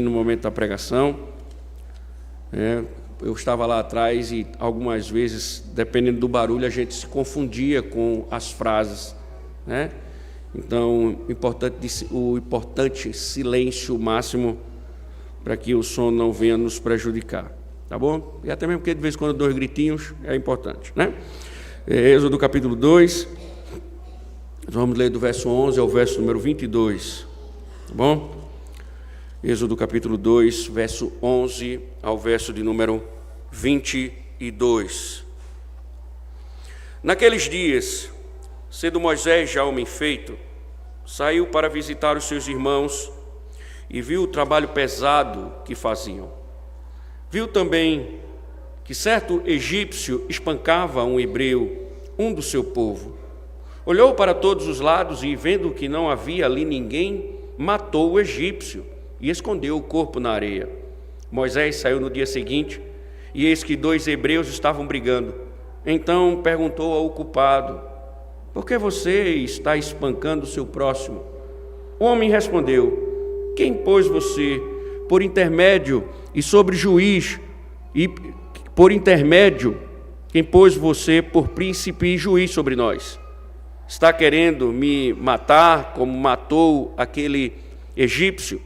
No momento da pregação, eu estava lá atrás e algumas vezes, dependendo do barulho, a gente se confundia com as frases, né? Então, o importante silêncio máximo para que o som não venha nos prejudicar, tá bom? E até mesmo porque de vez em quando 2 gritinhos é importante, né? Êxodo capítulo 2, vamos ler do verso 11 ao verso número 22, tá bom? Êxodo capítulo 2, verso 11 ao verso de número 22. Naqueles dias, sendo Moisés já homem feito, saiu para visitar os seus irmãos e viu o trabalho pesado que faziam. Viu também que certo egípcio espancava um hebreu, um do seu povo. Olhou para todos os lados e, vendo que não havia ali ninguém, matou o egípcio e escondeu o corpo na areia. Moisés saiu no dia seguinte, e eis que 2 hebreus estavam brigando. Então perguntou ao culpado: por que você está espancando o seu próximo? O homem respondeu: quem pôs você por intermédio e sobre juiz, e por intermédio, quem pôs você por príncipe e juiz sobre nós? Está querendo me matar como matou aquele egípcio?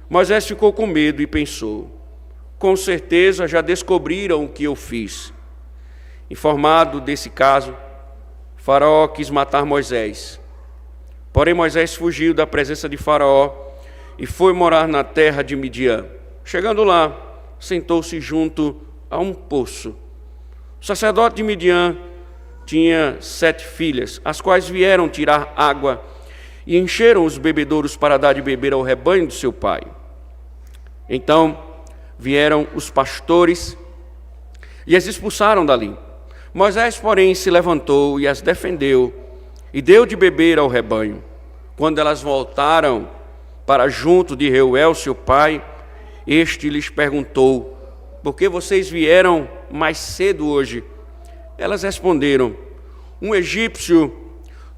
Moisés ficou com medo e pensou: com certeza já descobriram o que eu fiz. Informado desse caso, Faraó quis matar Moisés. Porém, Moisés fugiu da presença de Faraó e foi morar na terra de Midian. Chegando lá, sentou-se junto a um poço. O sacerdote de Midian tinha 7 filhas, as quais vieram tirar água e encheram os bebedouros para dar de beber ao rebanho do seu pai. Então vieram os pastores e as expulsaram dali. Moisés, porém, se levantou e as defendeu e deu de beber ao rebanho. Quando elas voltaram para junto de Reuel, seu pai, este lhes perguntou: por que vocês vieram mais cedo hoje? Elas responderam: um egípcio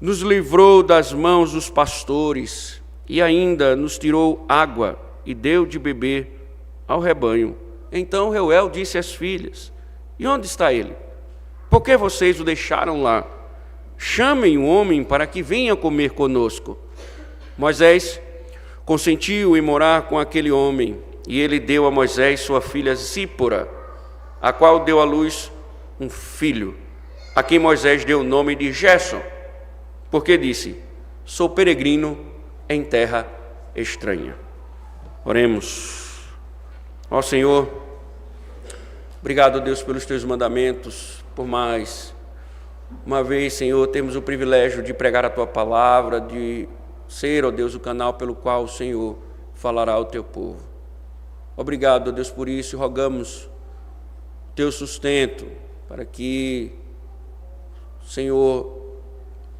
nos livrou das mãos dos pastores e ainda nos tirou água e deu de beber ao rebanho. Então Reuel disse às filhas: e onde está ele? Por que vocês o deixaram lá? Chamem o homem para que venha comer conosco. Moisés consentiu em morar com aquele homem, e ele deu a Moisés sua filha Zípora, a qual deu à luz um filho, a quem Moisés deu o nome de Gerson, porque disse: sou peregrino em terra estranha. Oremos. Ó Senhor, obrigado, Deus, pelos teus mandamentos, por mais uma vez, Senhor, temos o privilégio de pregar a tua palavra, de ser, ó Deus, o canal pelo qual o Senhor falará ao teu povo. Obrigado, ó Deus, por isso, e rogamos teu sustento para que, Senhor,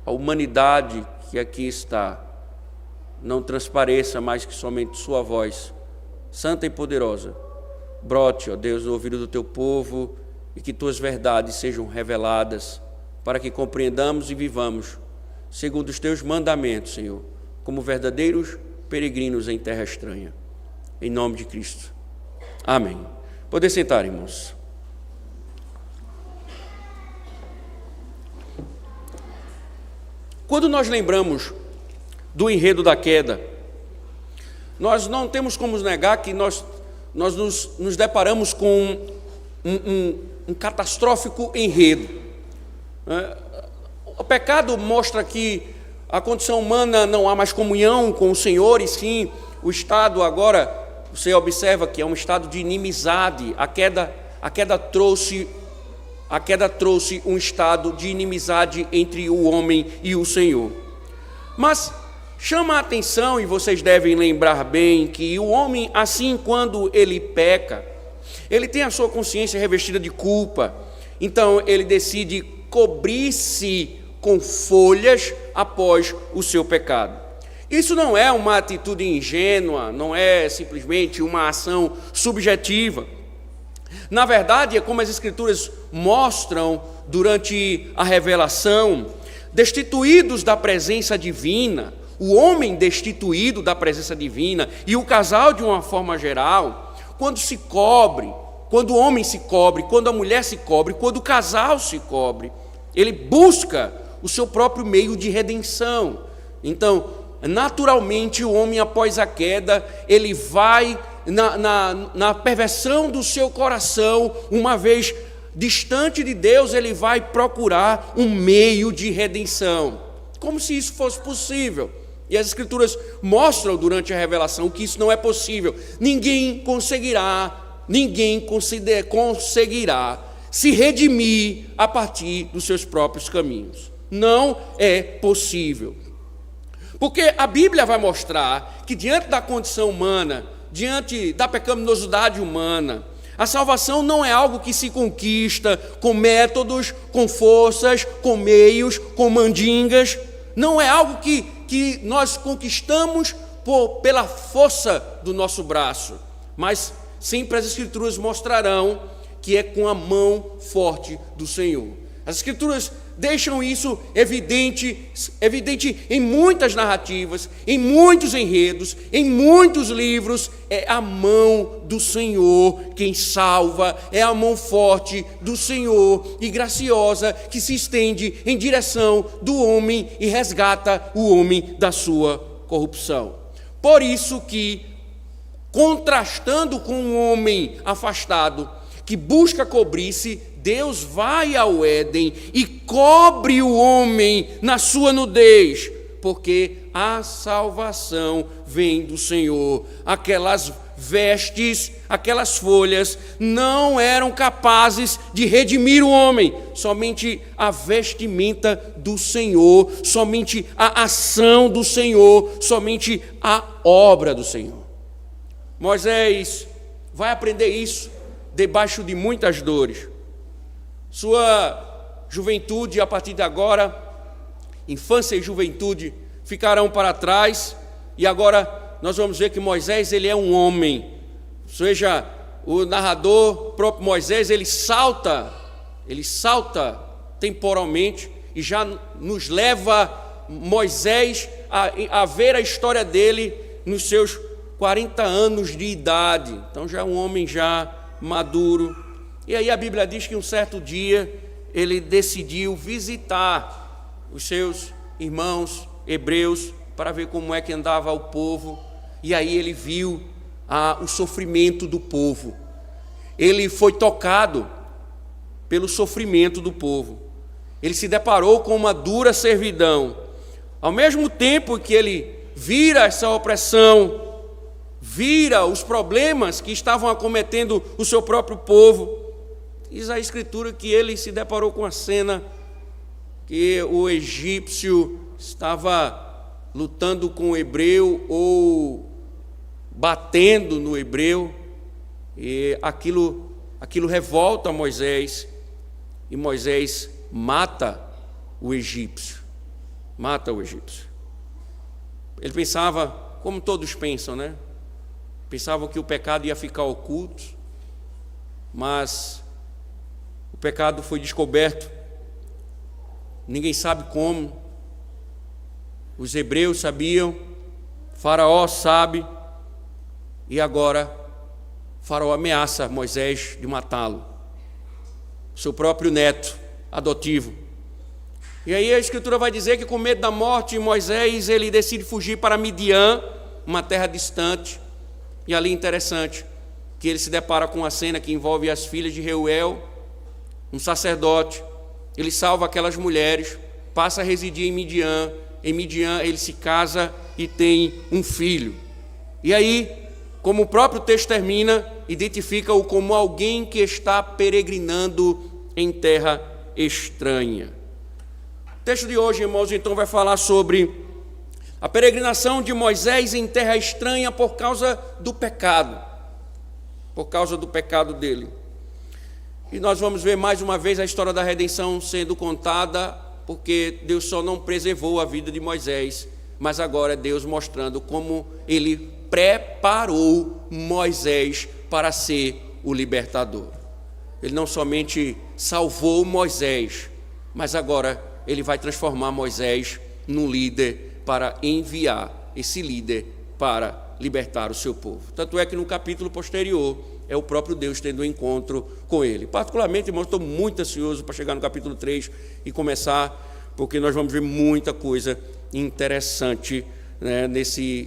a humanidade que aqui está não transpareça mais que somente sua voz santa e poderosa. Brote, ó Deus, no ouvido do teu povo e que tuas verdades sejam reveladas para que compreendamos e vivamos segundo os teus mandamentos, Senhor, como verdadeiros peregrinos em terra estranha. Em nome de Cristo. Amém. Poder sentar, irmãos. Quando nós lembramos do enredo da queda, nós não temos como negar que nós nos deparamos com um catastrófico enredo. O pecado mostra que a condição humana não há mais comunhão com o Senhor, e sim o estado agora, você observa que é um estado de inimizade. A queda trouxe um estado de inimizade entre o homem e o Senhor. Mas chama a atenção, e vocês devem lembrar bem, que o homem, assim, quando ele peca, ele tem a sua consciência revestida de culpa. Então ele decide cobrir-se com folhas após o seu pecado. Isso não é uma atitude ingênua, não é simplesmente uma ação subjetiva. Na verdade, é como as Escrituras mostram durante a revelação, destituídos da presença divina, o homem destituído da presença divina e o casal de uma forma geral, quando se cobre, quando o homem se cobre, quando a mulher se cobre, quando o casal se cobre, ele busca o seu próprio meio de redenção. Então, naturalmente, o homem após a queda, ele vai na perversão do seu coração, uma vez distante de Deus, ele vai procurar um meio de redenção, como se isso fosse possível. E as Escrituras mostram durante a revelação que isso não é possível. Ninguém conseguirá se redimir a partir dos seus próprios caminhos. Não é possível. Porque a Bíblia vai mostrar que diante da condição humana, diante da pecaminosidade humana, a salvação não é algo que se conquista com métodos, com forças, com meios, com mandingas. Não é algo que nós conquistamos pela força do nosso braço, mas sempre as Escrituras mostrarão que é com a mão forte do Senhor. As Escrituras deixam isso evidente em muitas narrativas, em muitos enredos, em muitos livros. É a mão do Senhor quem salva, é a mão forte do Senhor e graciosa que se estende em direção do homem e resgata o homem da sua corrupção. Por isso que, contrastando com um homem afastado, que busca cobrir-se, Deus vai ao Éden e cobre o homem na sua nudez, porque a salvação vem do Senhor. Aquelas vestes, aquelas folhas não eram capazes de redimir o homem. Somente a vestimenta do Senhor, somente a ação do Senhor, somente a obra do Senhor. Moisés vai aprender isso debaixo de muitas dores. Sua juventude, a partir de agora, infância e juventude ficarão para trás, e agora nós vamos ver que Moisés, ele é um homem. Ou seja, o narrador, próprio Moisés, ele salta temporalmente e já nos leva Moisés a ver a história dele nos seus 40 anos de idade. Então já é um homem já maduro. E aí a Bíblia diz que um certo dia ele decidiu visitar os seus irmãos hebreus para ver como é que andava o povo. E aí ele viu o sofrimento do povo. Ele foi tocado pelo sofrimento do povo. Ele se deparou com uma dura servidão. Ao mesmo tempo que ele vira essa opressão, vira os problemas que estavam acometendo o seu próprio povo, diz a Escritura que ele se deparou com a cena que o egípcio estava lutando com o hebreu ou batendo no hebreu, e aquilo revolta Moisés, e Moisés mata o egípcio. Ele pensava, como todos pensam, né? Pensavam que o pecado ia ficar oculto, mas o pecado foi descoberto, ninguém sabe como. Os hebreus sabiam, Faraó sabe, e agora Faraó ameaça Moisés de matá-lo, seu próprio neto adotivo. E aí a Escritura vai dizer que, com medo da morte, Moisés ele decide fugir para Midian, uma terra distante. E ali, interessante, que ele se depara com uma cena que envolve as filhas de Reuel, um sacerdote. Ele salva aquelas mulheres, passa a residir em Midian. Em Midian ele se casa e tem um filho. E aí, como o próprio texto termina, identifica-o como alguém que está peregrinando em terra estranha. O texto de hoje, irmãos, então vai falar sobre a peregrinação de Moisés em terra estranha por causa do pecado. Por causa do pecado dele. E nós vamos ver mais uma vez a história da redenção sendo contada, porque Deus só não preservou a vida de Moisés, mas agora é Deus mostrando como ele preparou Moisés para ser o libertador. Ele não somente salvou Moisés, mas agora ele vai transformar Moisés num líder para enviar esse líder para libertar o seu povo. Tanto é que no capítulo posterior é o próprio Deus tendo um encontro com ele. Particularmente, irmãos, estou muito ansioso para chegar no capítulo 3 e começar, porque nós vamos ver muita coisa interessante, né,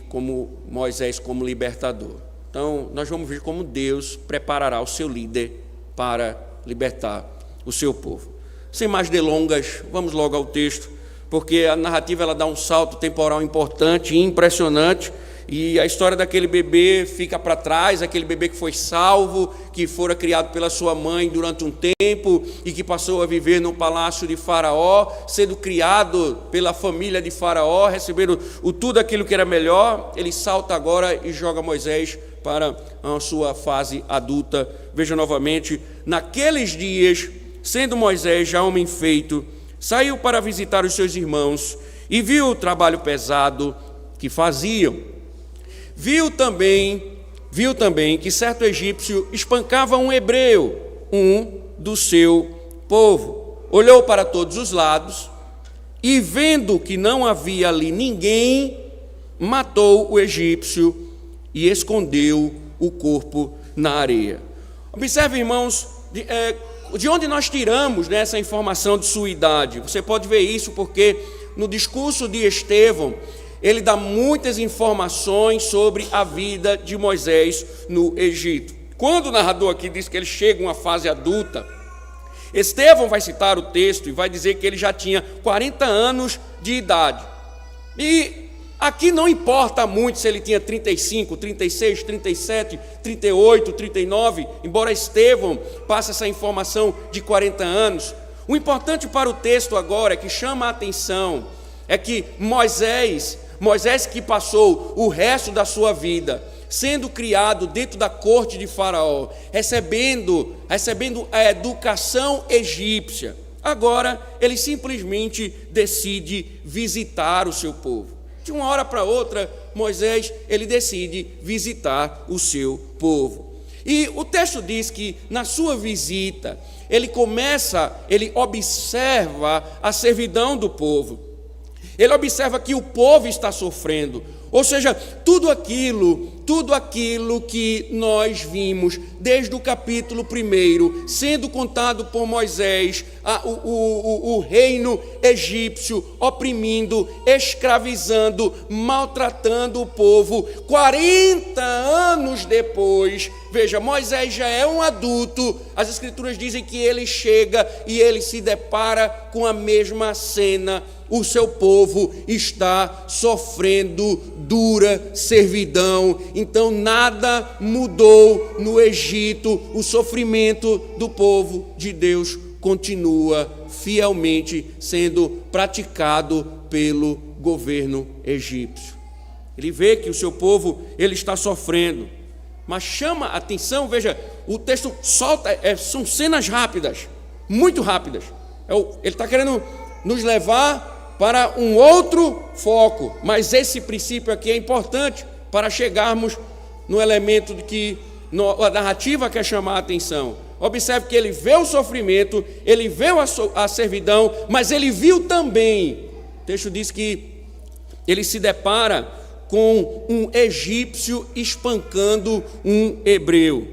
como Moisés como libertador. Então, nós vamos ver como Deus preparará o seu líder para libertar o seu povo. Sem mais delongas, vamos logo ao texto, porque a narrativa ela dá um salto temporal importante e impressionante, e a história daquele bebê fica para trás, aquele bebê que foi salvo, que fora criado pela sua mãe durante um tempo e que passou a viver no palácio de Faraó, sendo criado pela família de Faraó, recebendo tudo aquilo que era melhor. Ele salta agora e joga Moisés para a sua fase adulta. Veja novamente: naqueles dias, sendo Moisés já homem feito, saiu para visitar os seus irmãos e viu o trabalho pesado que faziam. Viu também que certo egípcio espancava um hebreu, um do seu povo. Olhou para todos os lados e, vendo que não havia ali ninguém, matou o egípcio e escondeu o corpo na areia. Observe, irmãos, de onde nós tiramos, né, essa informação de sua idade. Você pode ver isso porque no discurso de Estevão, ele dá muitas informações sobre a vida de Moisés no Egito. Quando o narrador aqui diz que ele chega a uma fase adulta, Estevão vai citar o texto e vai dizer que ele já tinha 40 anos de idade. E aqui não importa muito se ele tinha 35, 36, 37, 38, 39, embora Estevão passe essa informação de 40 anos. O importante para o texto agora, que chama a atenção, é que Moisés que passou o resto da sua vida sendo criado dentro da corte de Faraó, recebendo a educação egípcia, agora ele simplesmente decide visitar o seu povo. De uma hora para outra, Moisés ele decide visitar o seu povo. E o texto diz que na sua visita, ele observa a servidão do povo. Ele observa que o povo está sofrendo, ou seja, tudo aquilo que nós vimos desde o capítulo 1, sendo contado por Moisés, o reino egípcio oprimindo, escravizando, maltratando o povo. 40 anos depois, veja, Moisés já é um adulto, as escrituras dizem que ele chega e ele se depara com a mesma cena. O seu povo está sofrendo dura servidão. Então nada mudou no Egito. O sofrimento do povo de Deus continua fielmente sendo praticado pelo governo egípcio. Ele vê que o seu povo ele está sofrendo, mas chama a atenção. Veja, o texto solta, são cenas rápidas, muito rápidas. Ele está querendo nos levar para um outro foco, mas esse princípio aqui é importante para chegarmos no elemento de que a narrativa quer chamar a atenção. Observe que ele vê o sofrimento, ele vê a servidão, mas ele viu também, o texto diz que ele se depara com um egípcio espancando um hebreu.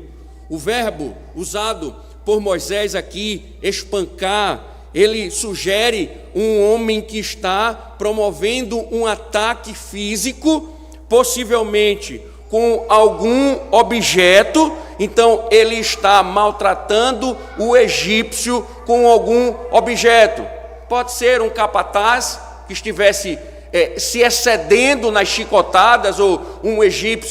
O verbo usado por Moisés aqui, espancar, ele sugere um homem que está promovendo um ataque físico, possivelmente com algum objeto. Então ele está maltratando o egípcio com algum objeto. Pode ser um capataz que estivesse se excedendo nas chicotadas, ou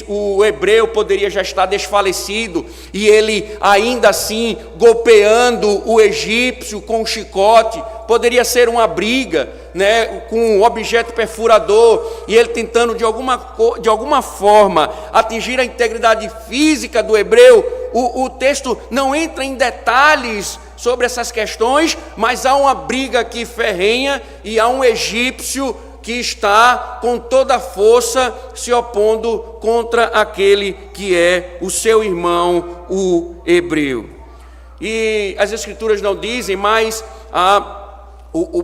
o hebreu poderia já estar desfalecido e ele ainda assim golpeando o egípcio com um chicote. Poderia ser uma briga, né, com um objeto perfurador e ele tentando de alguma forma atingir a integridade física do hebreu. O texto não entra em detalhes sobre essas questões, mas há uma briga aqui ferrenha e há um egípcio que está com toda a força se opondo contra aquele que é o seu irmão, o hebreu. E as escrituras não dizem, mas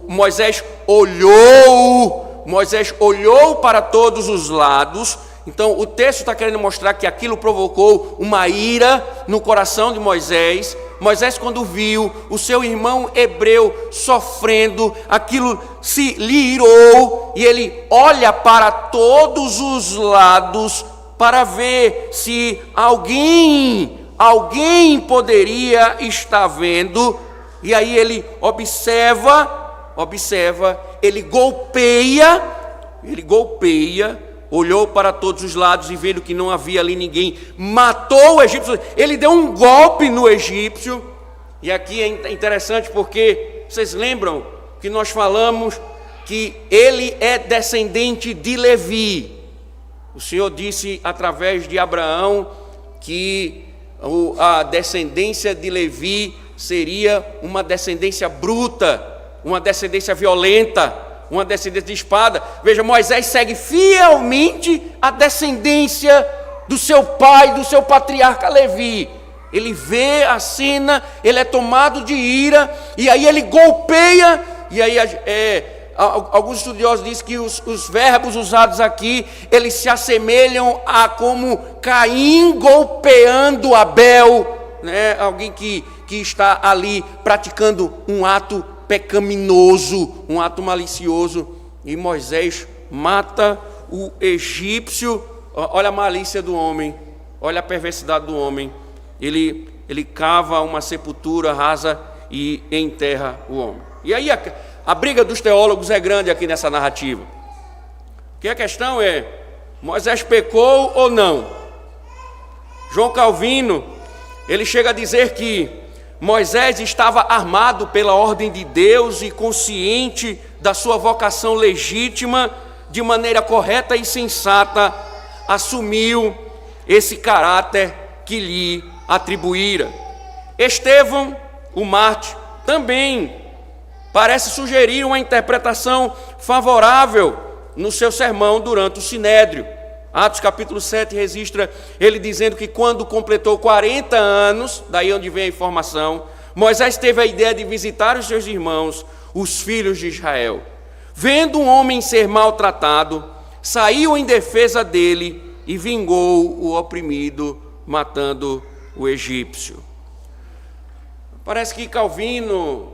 Moisés olhou Moisés olhou para todos os lados. Então o texto está querendo mostrar que aquilo provocou uma ira no coração de Moisés. Moisés, quando viu o seu irmão hebreu sofrendo, aquilo se lhe irou, e ele olha para todos os lados para ver se alguém poderia estar vendo. E aí ele observa, ele golpeia, olhou para todos os lados e vendo que não havia ali ninguém, matou o egípcio. Ele deu um golpe no egípcio. E aqui é interessante porque vocês lembram que nós falamos que ele é descendente de Levi. O Senhor disse através de Abraão que a descendência de Levi seria uma descendência bruta, uma descendência violenta, uma descendência de espada. Veja, Moisés segue fielmente a descendência do seu pai, do seu patriarca Levi. Ele vê a cena, ele é tomado de ira, e aí ele golpeia. E aí alguns estudiosos dizem que os verbos usados aqui, eles se assemelham a como Caim golpeando Abel, né? Alguém que está ali praticando um ato pecaminoso, um ato malicioso, e Moisés mata o egípcio. Olha a malícia do homem, olha a perversidade do homem. Ele cava uma sepultura rasa e enterra o homem. E aí a briga dos teólogos é grande aqui nessa narrativa, porque a questão é: Moisés pecou ou não? João Calvino, ele chega a dizer que Moisés estava armado pela ordem de Deus e consciente da sua vocação legítima, de maneira correta e sensata, assumiu esse caráter que lhe atribuíra. Estevão, o mártir, também parece sugerir uma interpretação favorável no seu sermão durante o Sinédrio. Atos capítulo 7 registra ele dizendo que quando completou 40 anos, daí onde vem a informação, Moisés teve a ideia de visitar os seus irmãos, os filhos de Israel. Vendo um homem ser maltratado, saiu em defesa dele e vingou o oprimido, matando o egípcio. Parece que Calvino,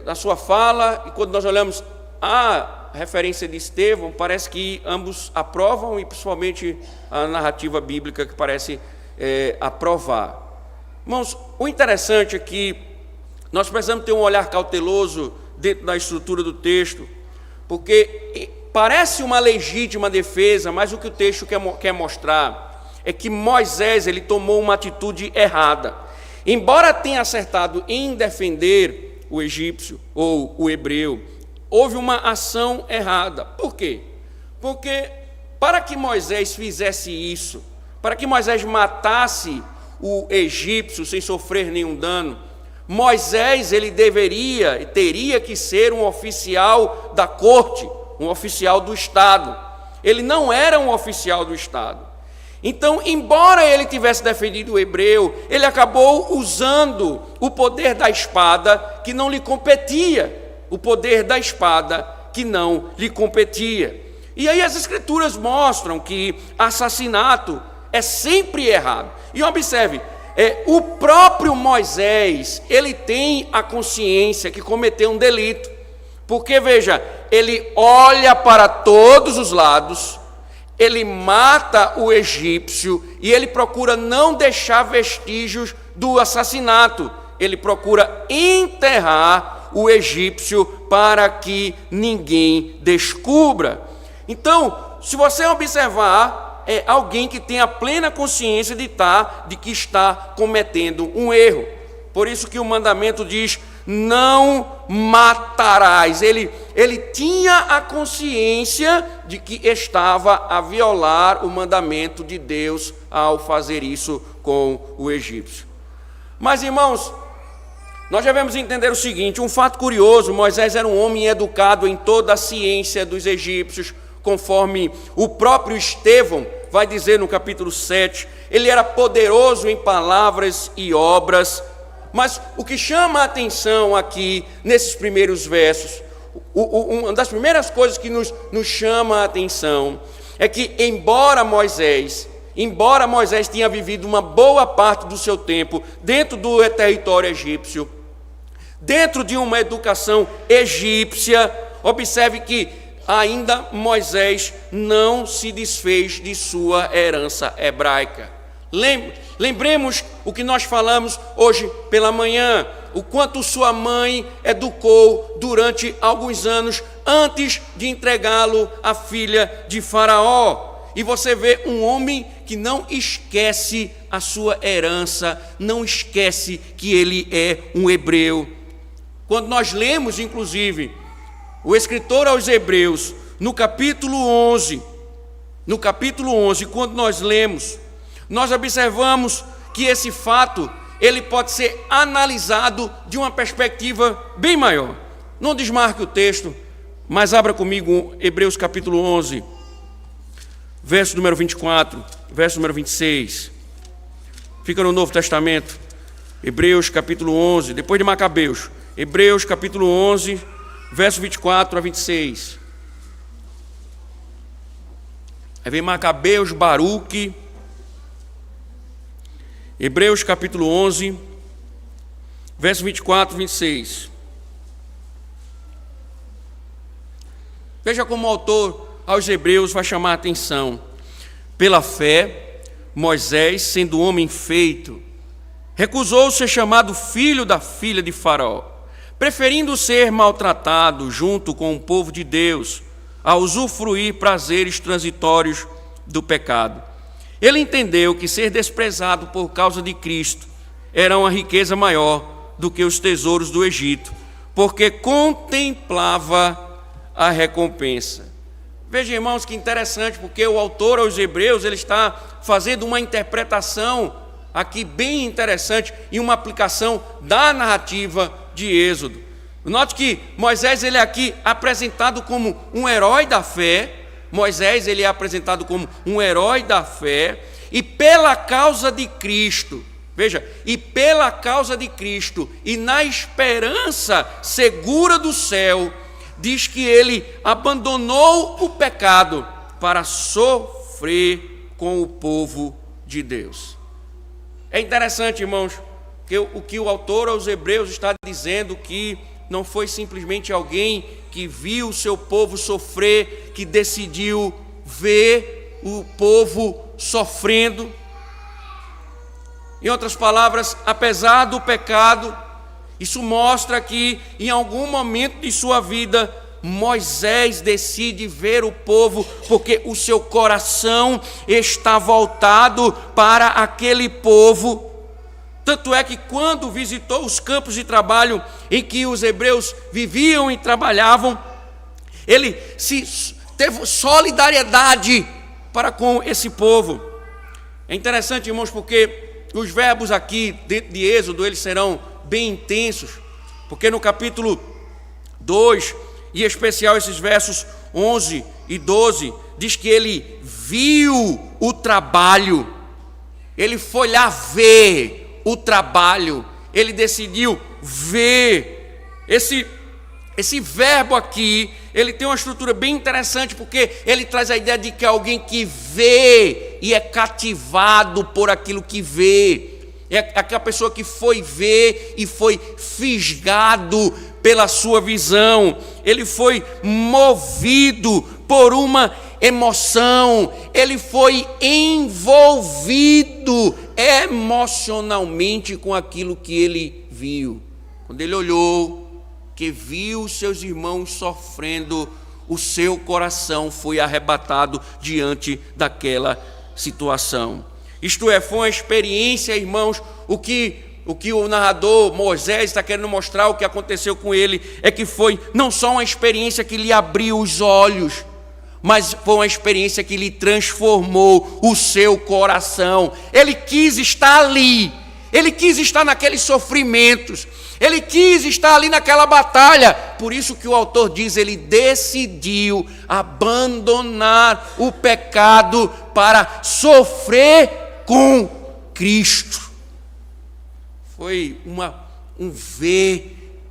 na sua fala, e quando nós olhamos a referência de Estevão, parece que ambos aprovam, e principalmente a narrativa bíblica que parece aprovar. Irmãos, o interessante é que nós precisamos ter um olhar cauteloso dentro da estrutura do texto, porque parece uma legítima defesa, mas o que o texto quer mostrar é que Moisés ele tomou uma atitude errada. Embora tenha acertado em defender o egípcio ou o hebreu, houve uma ação errada. Por quê? Porque para que Moisés fizesse isso, para que Moisés matasse o egípcio sem sofrer nenhum dano, Moisés ele teria que ser um oficial da corte, um oficial do Estado. Ele não era um oficial do Estado. Então, embora ele tivesse defendido o hebreu, ele acabou usando o poder da espada que não lhe competia. O poder da espada que não lhe competia. E aí as escrituras mostram que assassinato é sempre errado. E observe, o próprio Moisés, ele tem a consciência que cometeu um delito. Porque, veja, ele olha para todos os lados, ele mata o egípcio e ele procura não deixar vestígios do assassinato. Ele procura enterrar o egípcio para que ninguém descubra. Então, se você observar, é alguém que tem a plena consciência de que está cometendo um erro. Por isso que o mandamento diz: não matarás. Ele tinha a consciência de que estava a violar o mandamento de Deus ao fazer isso com o egípcio. Mas, irmãos, nós devemos entender o seguinte: um fato curioso: Moisés era um homem educado em toda a ciência dos egípcios, conforme o próprio Estevão vai dizer no capítulo 7, ele era poderoso em palavras e obras. Mas o que chama a atenção aqui, nesses primeiros versos, uma das primeiras coisas que nos chama a atenção é que, embora Moisés tenha vivido uma boa parte do seu tempo dentro do território egípcio, dentro de uma educação egípcia, observe que ainda Moisés não se desfez de sua herança hebraica. Lembremos o que nós falamos hoje pela manhã, o quanto sua mãe educou durante alguns anos antes de entregá-lo à filha de Faraó. E você vê um homem que não esquece a sua herança, não esquece que ele é um hebreu. Quando nós lemos, inclusive, o escritor aos Hebreus, no capítulo 11, quando nós lemos, nós observamos que esse fato, ele pode ser analisado de uma perspectiva bem maior. Não desmarque o texto, mas abra comigo Hebreus capítulo 11, verso número 24, verso número 26. Fica no Novo Testamento, Hebreus capítulo 11, depois de Macabeus. Hebreus capítulo 11, verso 24 a 26. Aí vem Macabeus, Baruque. Hebreus capítulo 11, verso 24 e 26. Veja como o autor aos Hebreus vai chamar a atenção. Pela fé, Moisés, sendo homem feito, recusou ser chamado filho da filha de Faraó, preferindo ser maltratado junto com o povo de Deus, a usufruir prazeres transitórios do pecado. Ele entendeu que ser desprezado por causa de Cristo era uma riqueza maior do que os tesouros do Egito, porque contemplava a recompensa. Veja, irmãos, que interessante, porque o autor aos Hebreus, ele está fazendo uma interpretação aqui bem interessante e uma aplicação da narrativa de Êxodo. Note que Moisés, ele é aqui apresentado como um herói da fé. Moisés, ele é apresentado como um herói da fé, e pela causa de Cristo, veja, e pela causa de Cristo, e na esperança segura do céu, diz que ele abandonou o pecado para sofrer com o povo de Deus. É interessante, irmãos, que o que o autor aos Hebreus está dizendo, que não foi simplesmente alguém que viu o seu povo sofrer, que decidiu ver o povo sofrendo. Em outras palavras, apesar do pecado, isso mostra que em algum momento de sua vida, Moisés decide ver o povo, porque o seu coração está voltado para aquele povo. Tanto é que quando visitou os campos de trabalho em que os hebreus viviam e trabalhavam, ele teve solidariedade para com esse povo. É interessante, irmãos, porque os verbos aqui dentro de Êxodo, eles serão bem intensos, porque no capítulo 2, e em especial esses versos 11 e 12, diz que ele viu o trabalho, ele foi lá ver o trabalho, ele decidiu ver. Esse verbo aqui, ele tem uma estrutura bem interessante, porque ele traz a ideia de que é alguém que vê e é cativado por aquilo que vê. É aquela pessoa que foi ver e foi fisgado pela sua visão. Ele foi movido por uma emoção, ele foi envolvido emocionalmente com aquilo que ele viu. Quando ele olhou, que viu seus irmãos sofrendo, o seu coração foi arrebatado diante daquela situação. Isto é, foi uma experiência, irmãos, o que o narrador Moisés está querendo mostrar, o que aconteceu com ele, é que foi não só uma experiência que lhe abriu os olhos, mas foi uma experiência que lhe transformou o seu coração. Ele quis estar ali, ele quis estar naqueles sofrimentos, ele quis estar ali naquela batalha. Por isso que o autor diz, ele decidiu abandonar o pecado para sofrer com Cristo. Foi um ver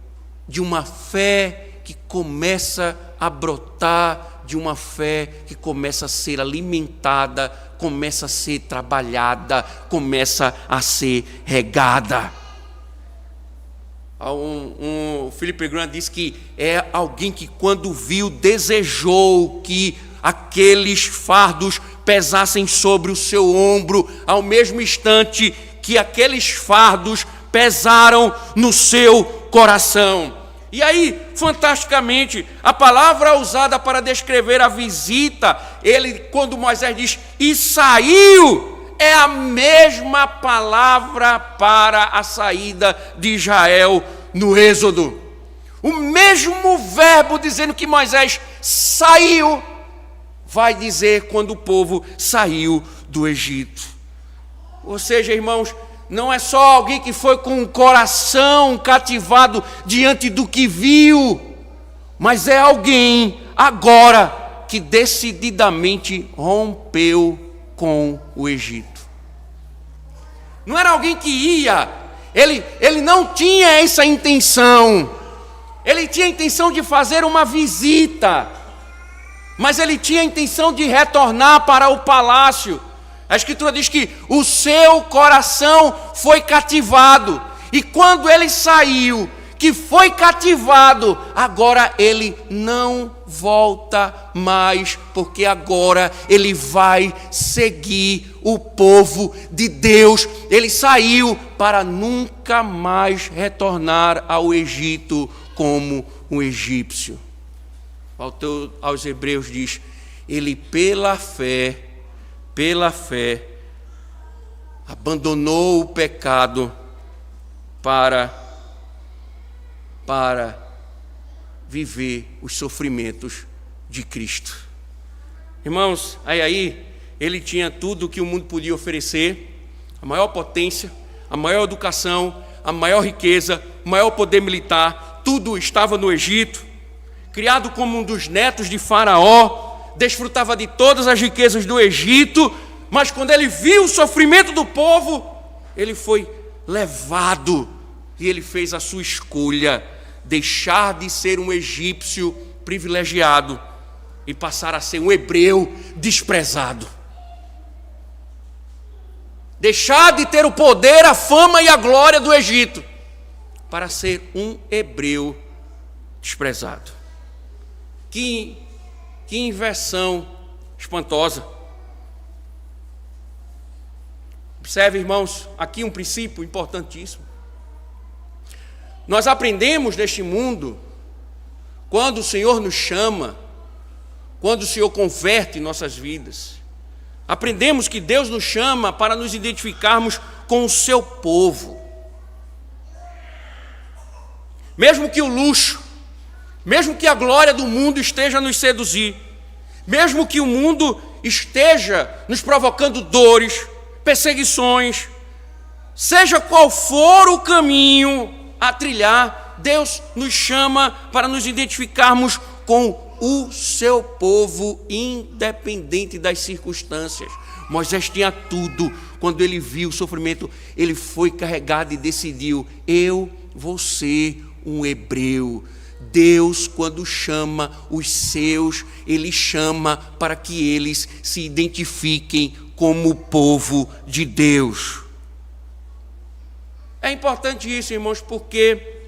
de uma fé que começa a brotar, de uma fé que começa a ser alimentada, começa a ser trabalhada, começa a ser regada. Philip Graham diz que é alguém que, quando viu, desejou que aqueles fardos pesassem sobre o seu ombro, ao mesmo instante que aqueles fardos pesaram no seu coração. E aí, fantasticamente, a palavra usada para descrever a visita, quando Moisés diz, e saiu, é a mesma palavra para a saída de Israel no Êxodo. O mesmo verbo dizendo que Moisés saiu, vai dizer quando o povo saiu do Egito. Ou seja, irmãos, não é só alguém que foi com o coração cativado diante do que viu, mas é alguém agora que decididamente rompeu com o Egito. Não era alguém que ia, ele não tinha essa intenção, ele tinha a intenção de fazer uma visita, mas ele tinha a intenção de retornar para o palácio. A Escritura diz que o seu coração foi cativado, e quando ele saiu, que foi cativado, agora ele não volta mais, porque agora ele vai seguir o povo de Deus. Ele saiu para nunca mais retornar ao Egito como um egípcio. O autor aos Hebreus diz, ele pela fé, abandonou o pecado para viver os sofrimentos de Cristo. Irmãos, aí ele tinha tudo o que o mundo podia oferecer, a maior potência, a maior educação, a maior riqueza, o maior poder militar, tudo estava no Egito. Criado como um dos netos de Faraó, desfrutava de todas as riquezas do Egito, mas quando ele viu o sofrimento do povo, ele foi levado e ele fez a sua escolha, deixar de ser um egípcio privilegiado e passar a ser um hebreu desprezado. Deixar de ter o poder, a fama e a glória do Egito para ser um hebreu desprezado. Que inversão espantosa. Observe, irmãos, aqui um princípio importantíssimo. Nós aprendemos neste mundo, quando o Senhor nos chama, quando o Senhor converte nossas vidas, aprendemos que Deus nos chama para nos identificarmos com o seu povo. Mesmo que o luxo, mesmo que a glória do mundo esteja a nos seduzir, mesmo que o mundo esteja nos provocando dores, perseguições, seja qual for o caminho a trilhar, Deus nos chama para nos identificarmos com o seu povo, independente das circunstâncias. Moisés tinha tudo. Quando ele viu o sofrimento, ele foi carregado e decidiu, eu vou ser um hebreu. Deus, quando chama os seus, ele chama para que eles se identifiquem como o povo de Deus. É importante isso, irmãos, porque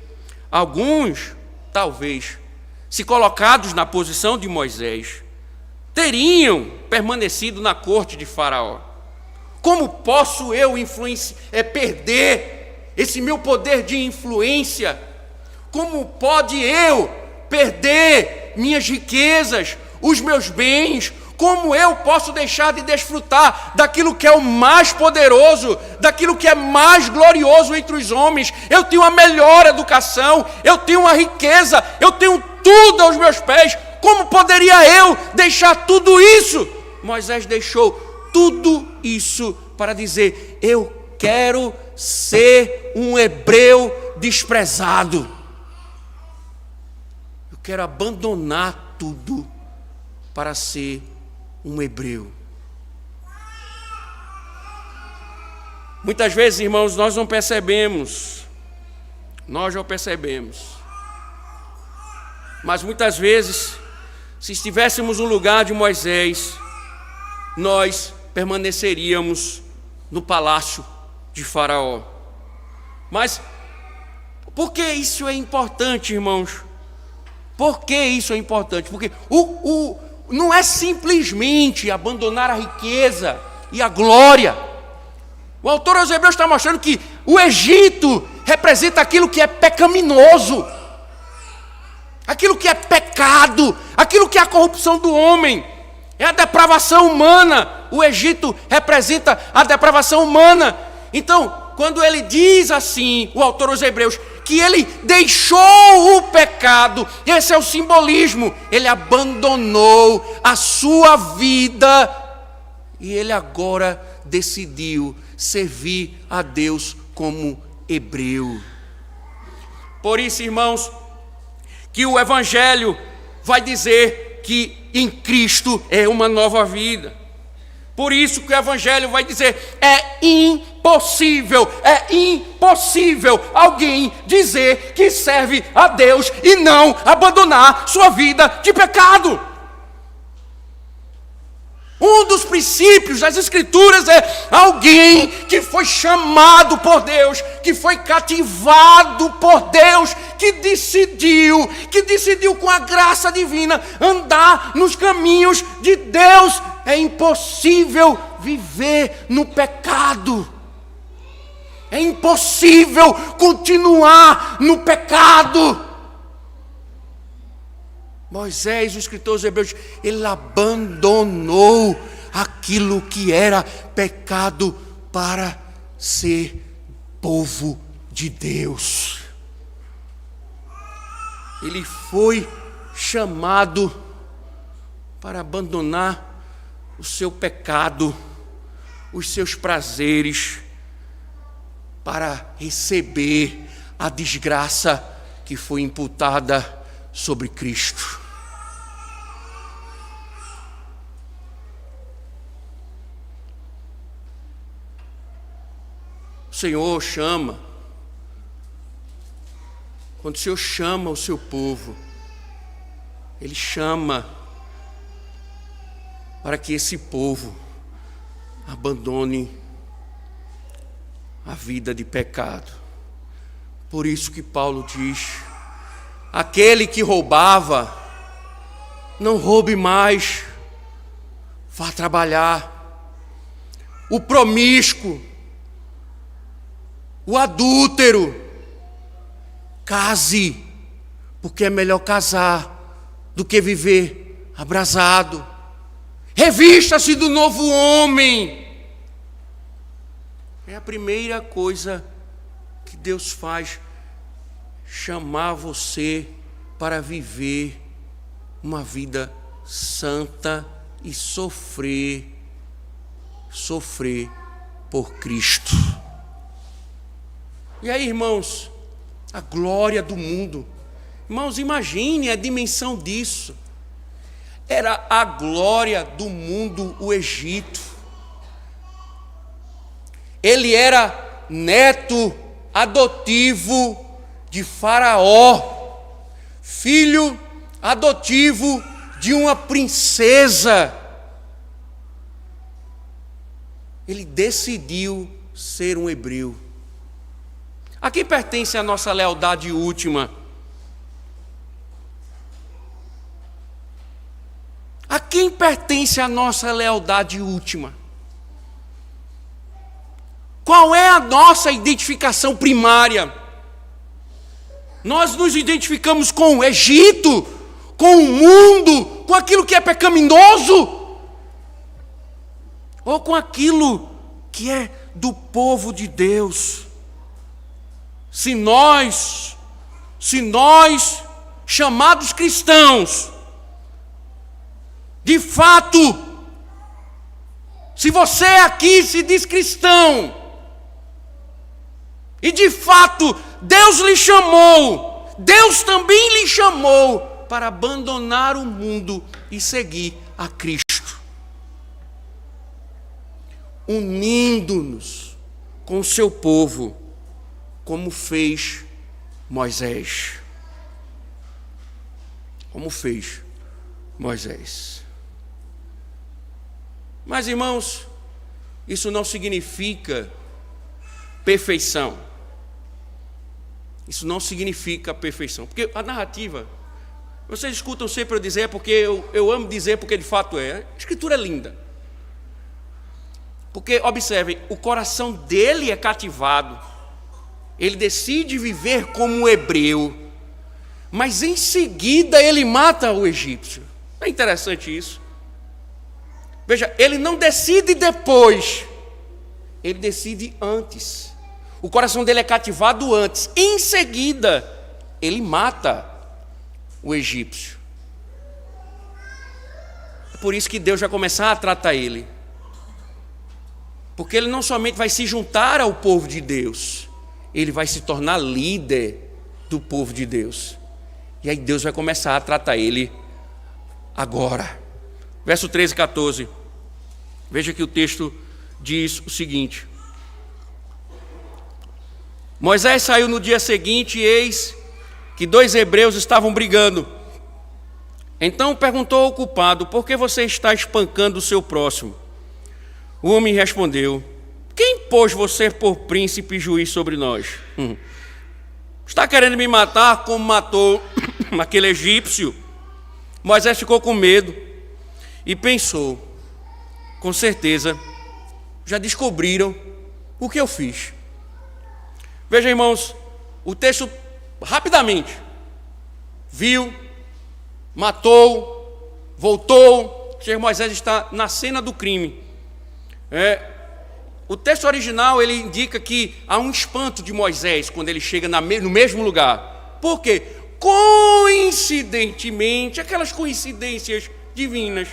alguns, talvez, se colocados na posição de Moisés, teriam permanecido na corte de Faraó. Como posso eu perder esse meu poder de influência? Como pode eu perder minhas riquezas, os meus bens? Como eu posso deixar de desfrutar daquilo que é o mais poderoso, daquilo que é mais glorioso entre os homens? Eu tenho a melhor educação, eu tenho uma riqueza, eu tenho tudo aos meus pés. Como poderia eu deixar tudo isso? Moisés deixou tudo isso para dizer, eu quero ser um hebreu desprezado. Eu quero abandonar tudo para ser um hebreu. Muitas vezes, irmãos, nós não percebemos, Mas muitas vezes, se estivéssemos no lugar de Moisés, nós permaneceríamos no palácio de Faraó. Mas por que isso é importante, irmãos? Por que isso é importante? Porque não é simplesmente abandonar a riqueza e a glória. O autor aos Hebreus está mostrando que o Egito representa aquilo que é pecaminoso, aquilo que é pecado, aquilo que é a corrupção do homem, é a depravação humana. O Egito representa a depravação humana. Então, quando ele diz assim, o autor aos Hebreus, que ele deixou o pecado, esse é o simbolismo, ele abandonou a sua vida e ele agora decidiu servir a Deus como hebreu. Por isso, irmãos, que o Evangelho vai dizer que em Cristo é uma nova vida. Por isso que o Evangelho vai dizer, é impossível alguém dizer que serve a Deus e não abandonar sua vida de pecado. Um dos princípios das Escrituras é alguém que foi chamado por Deus, que foi cativado por Deus, que decidiu com a graça divina andar nos caminhos de Deus. É impossível viver no pecado. É impossível continuar no pecado. Moisés, o escritor dos Hebreus, ele abandonou aquilo que era pecado para ser povo de Deus. Ele foi chamado para abandonar o seu pecado, os seus prazeres, para receber a desgraça que foi imputada sobre Cristo. O Senhor chama, quando o Senhor chama o seu povo, Ele chama para que esse povo abandone a vida de pecado. Por isso que Paulo diz, aquele que roubava, não roube mais, vá trabalhar. O promíscuo, o adúltero, case, porque é melhor casar do que viver abrasado. Revista-se do novo homem. É a primeira coisa que Deus faz, chamar você para viver uma vida santa e sofrer por Cristo. E aí, irmãos, a glória do mundo. Irmãos, imagine a dimensão disso. Era a glória do mundo o Egito. Ele era neto adotivo de Faraó, filho adotivo de uma princesa. Ele decidiu ser um hebreu. A quem pertence a nossa lealdade última? A quem pertence a nossa lealdade última? Qual é a nossa identificação primária? Nós nos identificamos com o Egito, com o mundo, com aquilo que é pecaminoso? Ou com aquilo que é do povo de Deus? Se nós, chamados cristãos, de fato, se você aqui se diz cristão, e de fato Deus lhe chamou, Deus também lhe chamou para abandonar o mundo e seguir a Cristo, unindo-nos com o seu povo, como fez Moisés. como fez Moisés. Mas, irmãos, isso não significa perfeição. Isso não significa perfeição. Porque a narrativa, vocês escutam sempre eu dizer, porque eu amo dizer, porque de fato é. A Escritura é linda. Porque, observem, o coração dele é cativado. Ele decide viver como um hebreu. Mas em seguida ele mata o egípcio. É interessante isso. Veja, ele não decide depois. Ele decide antes. O coração dele é cativado antes. Em seguida, ele mata o egípcio. É por isso que Deus vai começar a tratar ele. Porque ele não somente vai se juntar ao povo de Deus, ele vai se tornar líder do povo de Deus. E aí Deus vai começar a tratar ele agora. Verso 13 e 14. Veja que o texto diz o seguinte: Moisés saiu no dia seguinte e eis que 2 hebreus estavam brigando. Então perguntou ao culpado: por que você está espancando o seu próximo? O homem respondeu: quem pôs você por príncipe e juiz sobre nós? Está querendo me matar como matou aquele egípcio? Moisés ficou com medo e pensou: com certeza já descobriram o que eu fiz. Veja, irmãos, o texto rapidamente viu, matou, voltou. Moisés está na cena do crime. O texto original ele indica que há um espanto de Moisés quando ele chega no mesmo lugar. Por quê? Coincidentemente, aquelas coincidências divinas,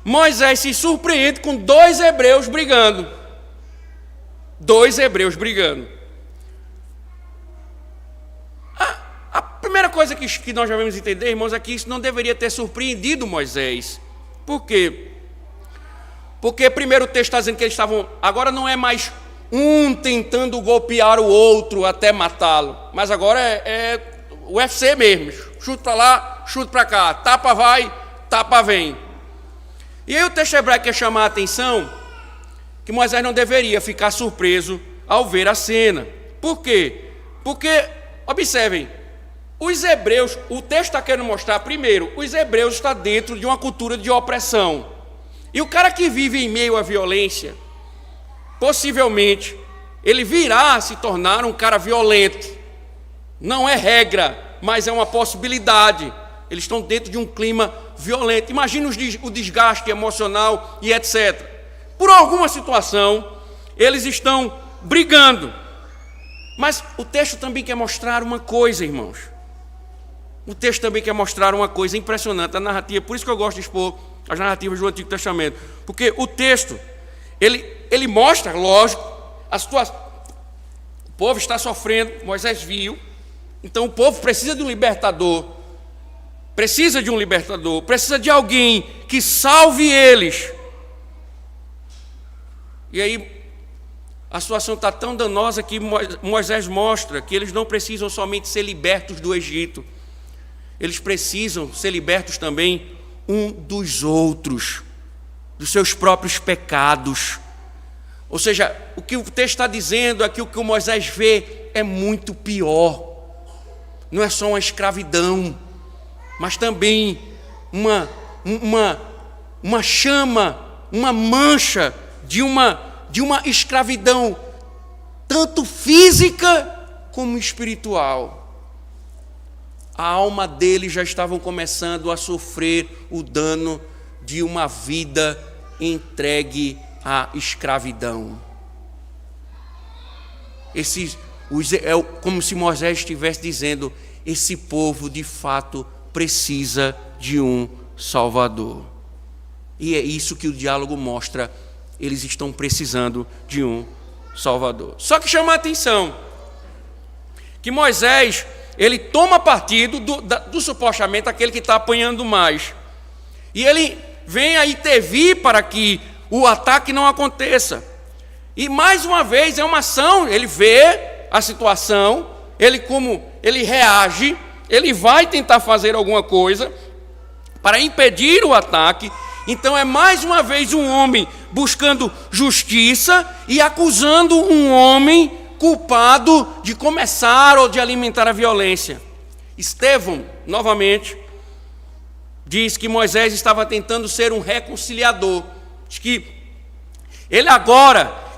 Moisés se surpreende com 2 hebreus brigando. 2 hebreus brigando. A primeira coisa que nós já vamos entender, irmãos, é que isso não deveria ter surpreendido Moisés. Por quê? Porque primeiro o texto está dizendo que eles estavam... Agora não é mais um tentando golpear o outro até matá-lo, mas agora é o UFC mesmo. Chute para lá, chute para cá. Tapa vai, tapa vem. E aí o texto hebraico quer chamar a atenção que Moisés não deveria ficar surpreso ao ver a cena. Por quê? Porque, observem, os hebreus, o texto está querendo mostrar, primeiro, os hebreus estão dentro de uma cultura de opressão. E o cara que vive em meio à violência, possivelmente, ele virá a se tornar um cara violento. Não é regra, mas é uma possibilidade. Eles estão dentro de um clima violento. Imagina o desgaste emocional e etc. Por alguma situação, eles estão brigando. Mas o texto também quer mostrar uma coisa, irmãos. O texto também quer mostrar uma coisa impressionante, a narrativa. Por isso que eu gosto de expor as narrativas do Antigo Testamento. Porque o texto, ele mostra, lógico, a situação. O povo está sofrendo, Moisés viu. Então o povo precisa de um libertador. Precisa de um libertador. Precisa de alguém que salve eles. E aí, a situação está tão danosa que Moisés mostra que eles não precisam somente ser libertos do Egito. Eles precisam ser libertos também um dos outros, dos seus próprios pecados. Ou seja, o que o texto está dizendo é que o que o Moisés vê é muito pior. Não é só uma escravidão, mas também uma chama, uma mancha de uma escravidão, tanto física como espiritual. A alma deles já estavam começando a sofrer o dano de uma vida entregue à escravidão. É como se Moisés estivesse dizendo: esse povo de fato precisa de um Salvador. E é isso que o diálogo mostra. Eles estão precisando de um Salvador. Só que chama a atenção que Moisés, ele toma partido do supostamente aquele que está apanhando mais. E ele vem a intervir para que o ataque não aconteça. E mais uma vez é uma ação, ele vê a situação, ele reage, ele vai tentar fazer alguma coisa para impedir o ataque. Então é mais uma vez um homem buscando justiça e acusando um homem culpado de começar ou de alimentar a violência. Estevão, novamente, diz que Moisés estava tentando ser um reconciliador. Diz que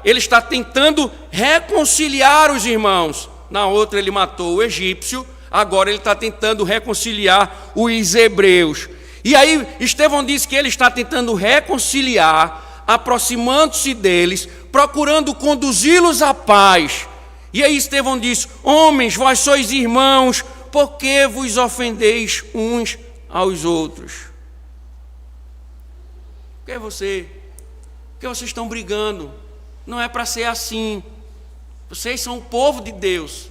ele está tentando reconciliar os irmãos. Na outra ele matou o egípcio, agora ele está tentando reconciliar os hebreus. E aí Estevão diz que ele está tentando reconciliar, aproximando-se deles, procurando conduzi-los à paz. E aí Estevão diz: homens, vós sois irmãos, por que vos ofendeis uns aos outros? Por que vocês estão brigando? Não é para ser assim. Vocês são o povo de Deus.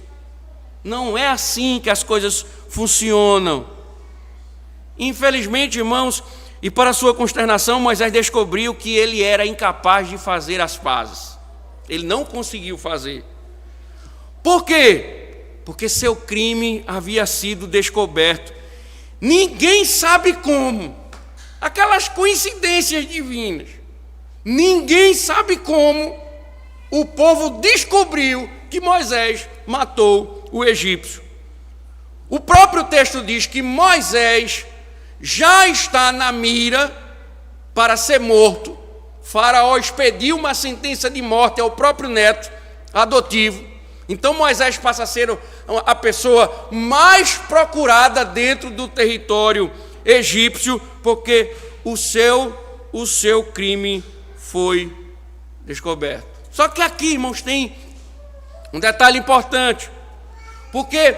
Não é assim que as coisas funcionam. Infelizmente, irmãos, e para sua consternação, Moisés descobriu que ele era incapaz de fazer as pazes. Ele não conseguiu fazer. Por quê? Porque seu crime havia sido descoberto. Ninguém sabe como. Aquelas coincidências divinas. Ninguém sabe como o povo descobriu que Moisés matou o egípcio. O próprio texto diz que Moisés já está na mira para ser morto. Faraó expediu uma sentença de morte ao próprio neto adotivo. Então Moisés passa a ser a pessoa mais procurada dentro do território egípcio, porque o seu crime foi descoberto. Só que aqui, irmãos, tem um detalhe importante, porque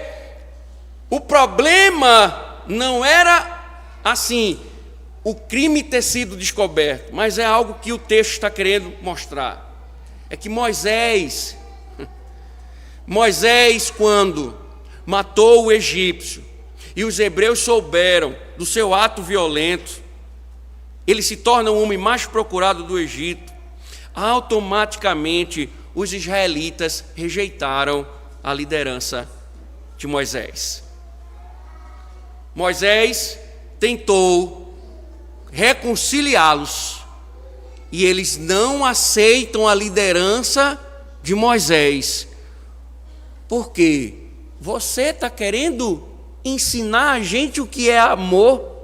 o problema não era assim, o crime ter sido descoberto, mas é algo que o texto está querendo mostrar. É que Moisés, quando matou o egípcio, e os hebreus souberam do seu ato violento, ele se torna o homem mais procurado do Egito. Automaticamente, os israelitas rejeitaram a liderança de Moisés. Moisés tentou reconciliá-los e eles não aceitam a liderança de Moisés. Por quê? Você está querendo ensinar a gente o que é amor?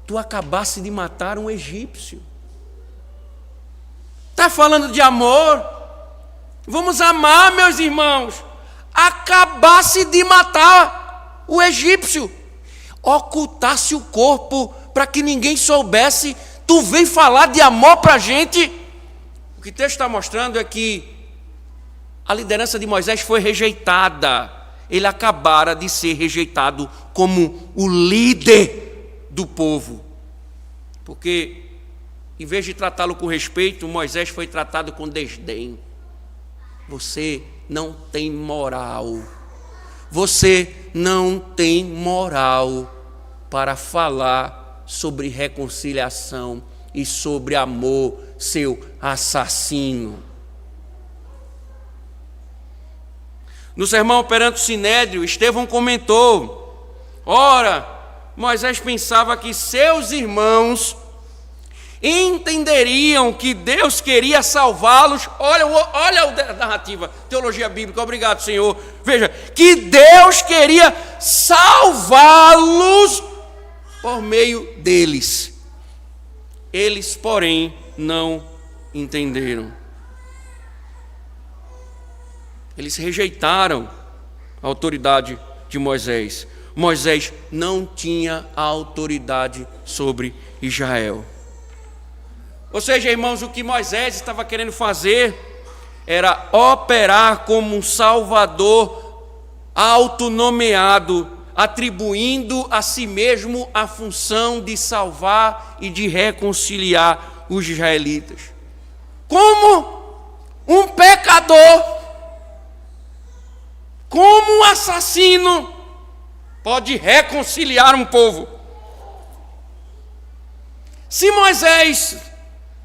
Tu acabaste de matar um egípcio. Está falando de amor? Vamos amar, meus irmãos. Acabasse de matar o egípcio. Ocultasse o corpo para que ninguém soubesse. Tu vem falar de amor para a gente? O que o texto está mostrando é que a liderança de Moisés foi rejeitada. Ele acabara de ser rejeitado como o líder do povo. Porque, em vez de tratá-lo com respeito, Moisés foi tratado com desdém. Você não tem moral. Você não tem moral para falar sobre reconciliação e sobre amor, seu assassino. No sermão perante o Sinédrio, Estevão comentou: ora, Moisés pensava que seus irmãos entenderiam que Deus queria salvá-los. Olha a narrativa, teologia bíblica, obrigado, Senhor. Veja, que Deus queria salvá-los por meio deles. Eles, porém, não entenderam. Eles rejeitaram a autoridade de Moisés. Moisés não tinha a autoridade sobre Israel. Ou seja, irmãos, o que Moisés estava querendo fazer era operar como um salvador autonomeado, atribuindo a si mesmo a função de salvar e de reconciliar os israelitas. Como um pecador, como um assassino, pode reconciliar um povo? Se Moisés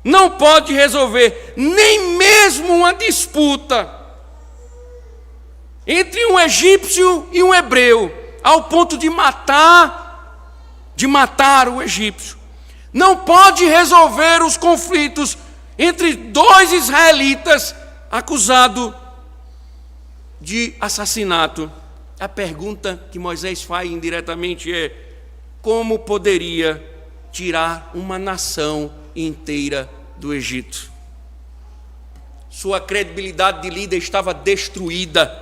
não pode resolver nem mesmo uma disputa entre um egípcio e um hebreu, ao ponto de matar o egípcio. Não pode resolver os conflitos entre dois israelitas acusados de assassinato. A pergunta que Moisés faz indiretamente é: como poderia tirar uma nação inteira do Egito? Sua credibilidade de líder estava destruída.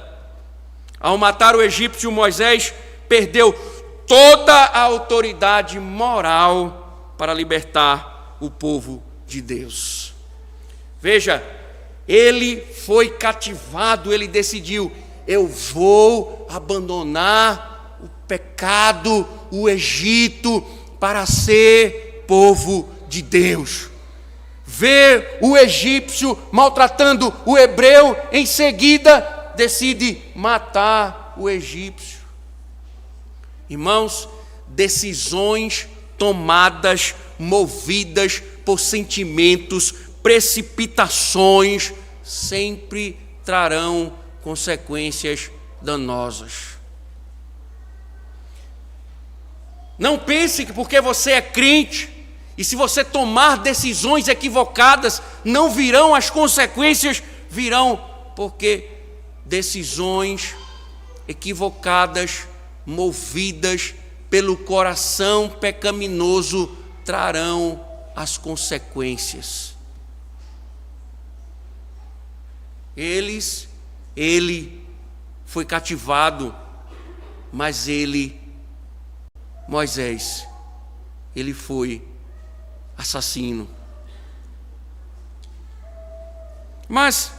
Ao matar o egípcio, Moisés perdeu toda a autoridade moral para libertar o povo de Deus. Veja, ele foi cativado, ele decidiu: eu vou abandonar o pecado, o Egito, para ser povo de Deus. Ver o egípcio maltratando o hebreu, em seguida decide matar o egípcio. Irmãos, decisões tomadas, movidas por sentimentos, precipitações, sempre trarão consequências danosas. Não pense que porque você é crente, e se você tomar decisões equivocadas, não virão as consequências, virão porque decisões equivocadas, movidas pelo coração pecaminoso, trarão as consequências. Ele foi cativado, mas Moisés, ele foi assassino. Mas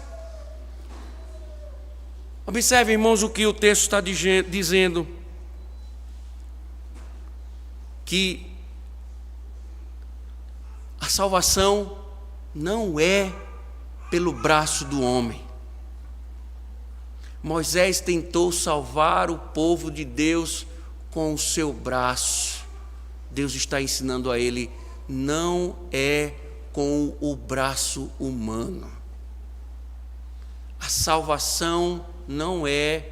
observe, irmãos, o que o texto está dizendo, que a salvação não é pelo braço do homem. Moisés tentou salvar o povo de Deus com o seu braço. Deus está ensinando a ele: não é com o braço humano. A salvação não é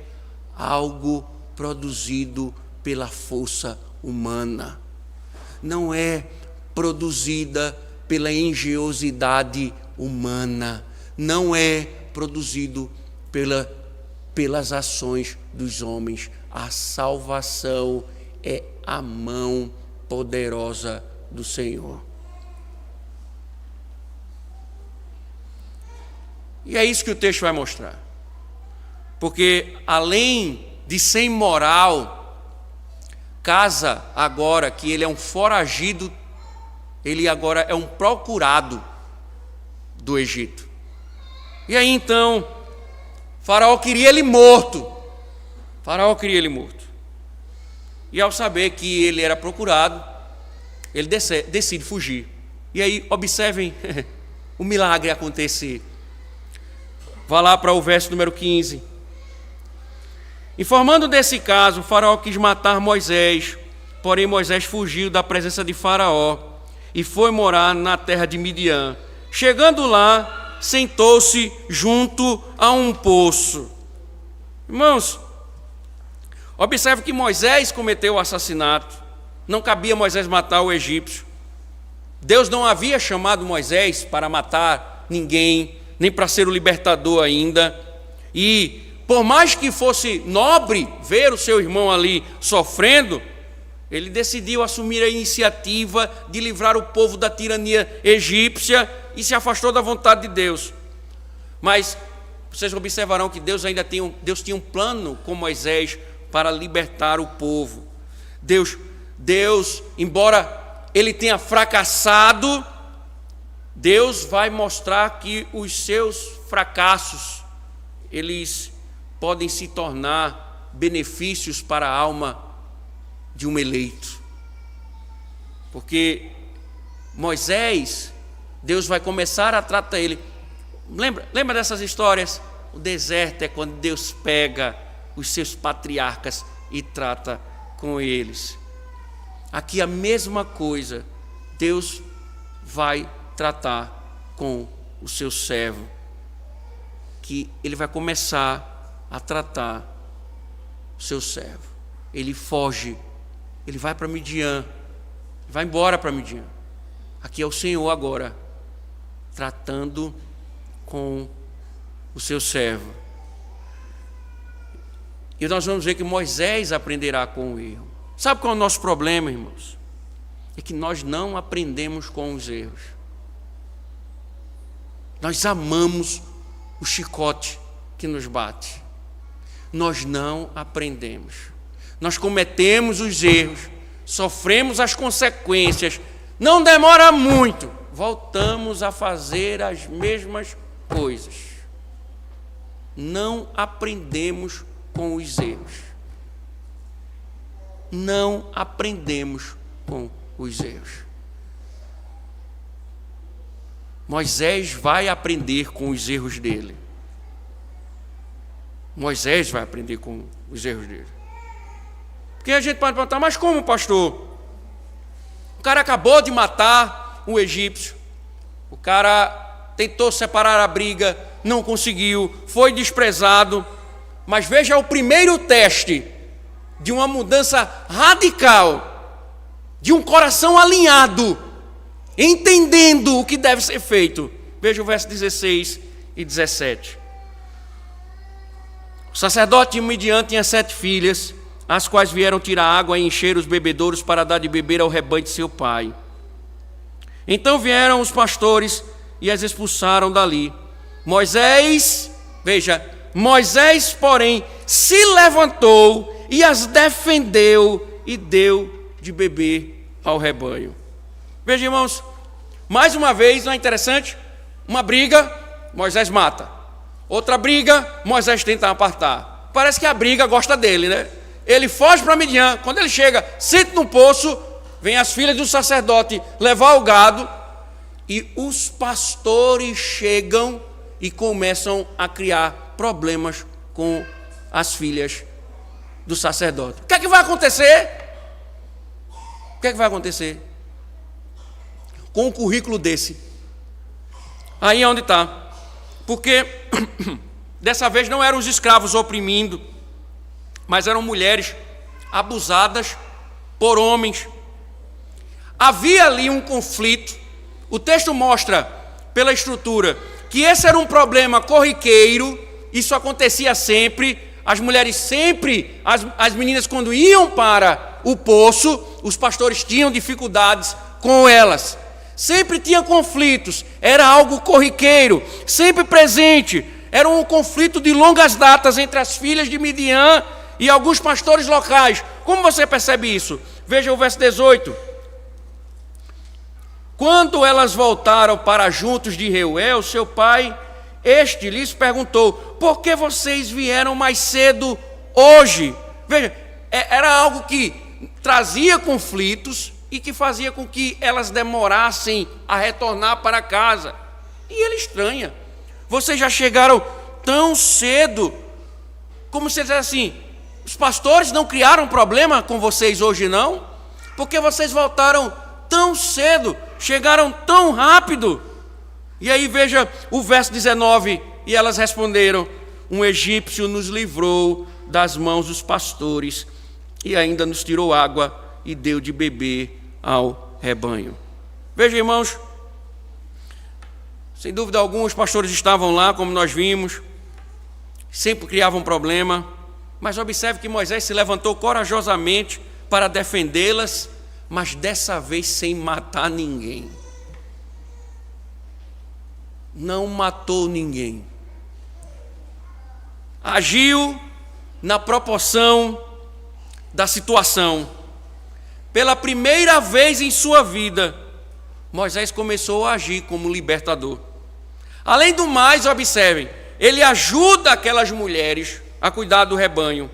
algo produzido pela força humana. Não é produzida pela engenhosidade humana. Não é produzido pelas ações dos homens. A salvação é a mão poderosa do Senhor. E é isso que o texto vai mostrar. Porque além de ser imoral, casa agora que ele é um foragido, ele agora é um procurado do Egito. E aí então, Faraó queria ele morto. E ao saber que ele era procurado, ele decide fugir. E aí, observem o milagre acontecer. Vá lá para o verso número 15. Informando desse caso, Faraó quis matar Moisés, porém Moisés fugiu da presença de Faraó e foi morar na terra de Midian. Chegando lá, sentou-se junto a um poço. Irmãos, observe que Moisés cometeu o assassinato. Não cabia Moisés matar o egípcio. Deus não havia chamado Moisés para matar ninguém, nem para ser o libertador ainda. E por mais que fosse nobre ver o seu irmão ali sofrendo, ele decidiu assumir a iniciativa de livrar o povo da tirania egípcia e se afastou da vontade de Deus. Mas vocês observarão que Deus tinha um plano com Moisés para libertar o povo. Deus, embora ele tenha fracassado, Deus vai mostrar que os seus fracassos, eles podem se tornar benefícios para a alma de um eleito. Porque Moisés, Deus vai começar a tratar ele. Lembra dessas histórias? O deserto é quando Deus pega os seus patriarcas e trata com eles. Aqui a mesma coisa, Deus vai tratar com o seu servo, que ele vai começar a tratar o seu servo. ele foge, ele vai para Midian, vai embora para Midian. Aqui é o Senhor agora, tratando com o seu servo. E nós vamos ver que Moisés aprenderá com o erro. Sabe qual é o nosso problema, irmãos? É que nós não aprendemos com os erros. Nós amamos o chicote que nos bate. Nós não aprendemos. Nós cometemos os erros, sofremos as consequências. Não demora muito, voltamos a fazer as mesmas coisas. Não aprendemos com os erros. Não aprendemos com os erros. Moisés vai aprender com os erros dele. Moisés vai aprender com os erros dele. Porque a gente pode perguntar, mas como, pastor? O cara acabou de matar um egípcio. O cara tentou separar a briga, não conseguiu, foi desprezado. Mas veja o primeiro teste de uma mudança radical, de um coração alinhado, entendendo o que deve ser feito. Veja o verso 16 e 17. O sacerdote de Midian tinha 7 filhas, as quais vieram tirar água e encher os bebedouros para dar de beber ao rebanho de seu pai. Então vieram os pastores e as expulsaram dali. Moisés, porém, se levantou e as defendeu e deu de beber ao rebanho. Veja, irmãos, mais uma vez, não é interessante? Uma briga, Moisés mata. Outra briga, Moisés tenta apartar. Parece que a briga gosta dele, né? Ele foge para Midian. Quando ele chega, senta no poço, vem as filhas do sacerdote levar o gado, e os pastores chegam e começam a criar problemas com as filhas do sacerdote. O que é que vai acontecer? O que é que vai acontecer com um currículo desse? Aí é onde está. Porque dessa vez não eram os escravos oprimindo, mas eram mulheres abusadas por homens. Havia ali um conflito. O texto mostra, pela estrutura, que esse era um problema corriqueiro. Isso acontecia sempre. As mulheres sempre, as meninas quando iam para o poço, os pastores tinham dificuldades com elas. Sempre tinha conflitos, era algo corriqueiro, sempre presente. Era um conflito de longas datas entre as filhas de Midian e alguns pastores locais. Como você percebe isso? Veja o verso 18. Quando elas voltaram para juntos de Reuel, seu pai, este lhes perguntou: por que vocês vieram mais cedo hoje? Veja, era algo que trazia conflitos e que fazia com que elas demorassem a retornar para casa. E ele estranha: vocês já chegaram tão cedo, como se ele dissesse assim: os pastores não criaram problema com vocês hoje não? Porque vocês voltaram tão cedo, chegaram tão rápido? E aí veja o verso 19, e elas responderam: um egípcio nos livrou das mãos dos pastores e ainda nos tirou água e deu de beber ao rebanho. Veja, irmãos, sem dúvida alguma os pastores estavam lá, como nós vimos, sempre criavam problema, mas observe que Moisés se levantou corajosamente para defendê-las, mas dessa vez sem matar ninguém. Não matou ninguém. Agiu na proporção da situação. Pela primeira vez em sua vida, Moisés começou a agir como libertador. Além do mais, observem, ele ajuda aquelas mulheres a cuidar do rebanho,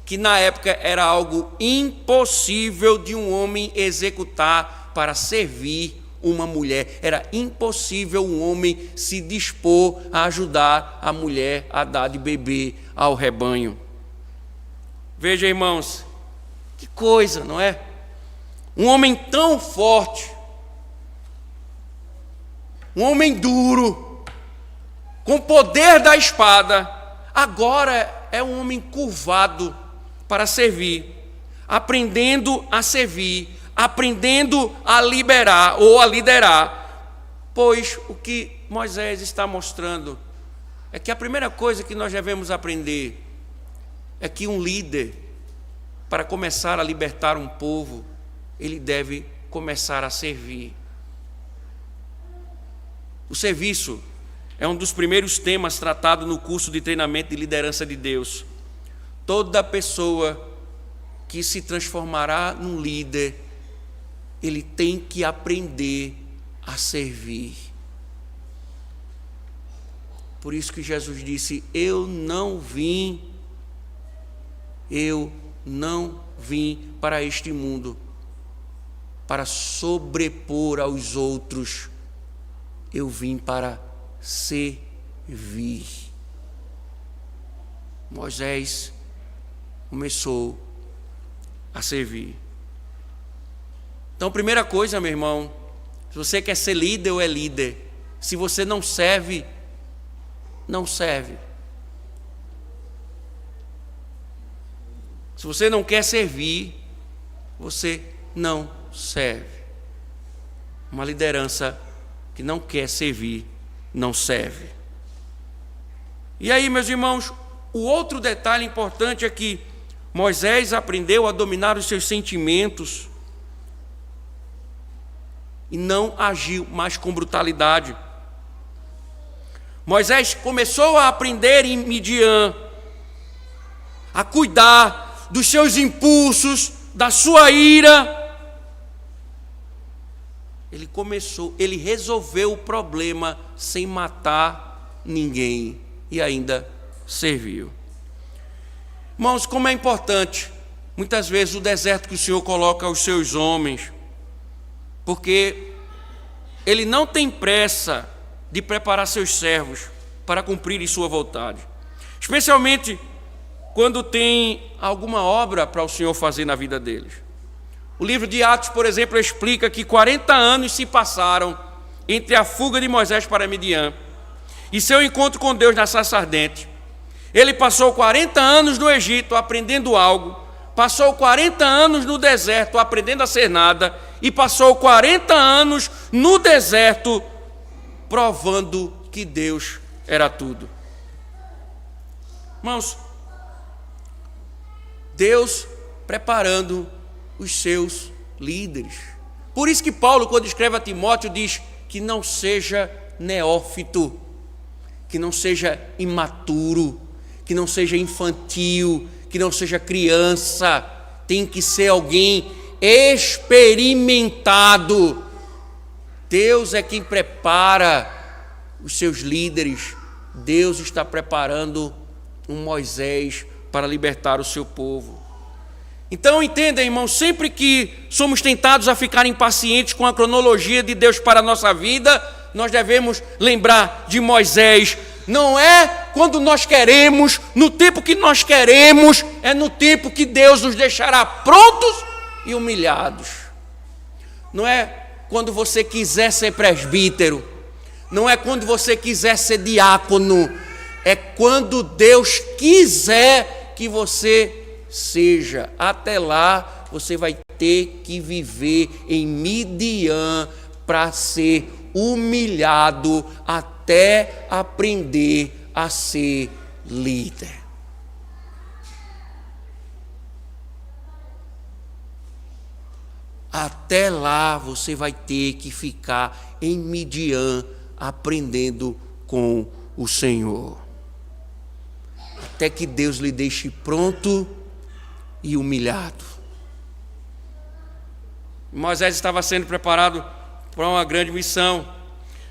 que na época era algo impossível de um homem executar para servir uma mulher. Era impossível um homem se dispor a ajudar a mulher a dar de beber ao rebanho. Veja, irmãos, que coisa, não é? Um homem tão forte, um homem duro, com o poder da espada, agora é um homem curvado para servir. aprendendo a servir, aprendendo a liberar ou a liderar. Pois o que Moisés está mostrando é que a primeira coisa que nós devemos aprender é que um líder, para começar a libertar um povo, ele deve começar a servir. O serviço é um dos primeiros temas tratados no curso de treinamento de liderança de Deus. Toda pessoa que se transformará num líder, ele tem que aprender a servir. Por isso que Jesus disse: eu não vim para este mundo para sobrepor aos outros, eu vim para servir. Moisés começou a servir. Então, primeira coisa, meu irmão, se você quer ser líder ou é líder, se você não serve, não serve. Se você não quer servir, você não serve. Uma liderança que não quer servir, não serve. E aí, meus irmãos, o outro detalhe importante é que Moisés aprendeu a dominar os seus sentimentos e não agiu mais com brutalidade. Moisés começou a aprender em Midian a cuidar dos seus impulsos, da sua ira. Ele resolveu o problema sem matar ninguém e ainda serviu. Irmãos, como é importante muitas vezes o deserto que o Senhor coloca aos seus homens, porque Ele não tem pressa de preparar seus servos para cumprirem sua vontade, especialmente quando tem alguma obra para o Senhor fazer na vida deles. O livro de Atos, por exemplo, explica que 40 anos se passaram entre a fuga de Moisés para Midian e seu encontro com Deus na sarça ardente. Ele passou 40 anos no Egito aprendendo algo, passou 40 anos no deserto aprendendo a ser nada e passou 40 anos no deserto provando que Deus era tudo. Irmãos, Deus preparando os seus líderes. Por isso que Paulo, quando escreve a Timóteo, diz que não seja neófito, que não seja imaturo, que não seja infantil, que não seja criança. Tem que ser alguém experimentado. Deus é quem prepara os seus líderes. Deus está preparando um Moisés para libertar o seu povo. Então entenda, irmão, sempre que somos tentados a ficar impacientes com a cronologia de Deus para a nossa vida, nós devemos lembrar de Moisés. Não é quando nós queremos, no tempo que nós queremos, é no tempo que Deus nos deixará prontos e humilhados. Não é quando você quiser ser presbítero, não é quando você quiser ser diácono, é quando Deus quiser que você seja. Até lá você vai ter que viver em Midian para ser humilhado até aprender a ser líder. Até lá você vai ter que ficar em Midian aprendendo com o Senhor. Até que Deus lhe deixe pronto e humilhado. Moisés estava sendo preparado para uma grande missão.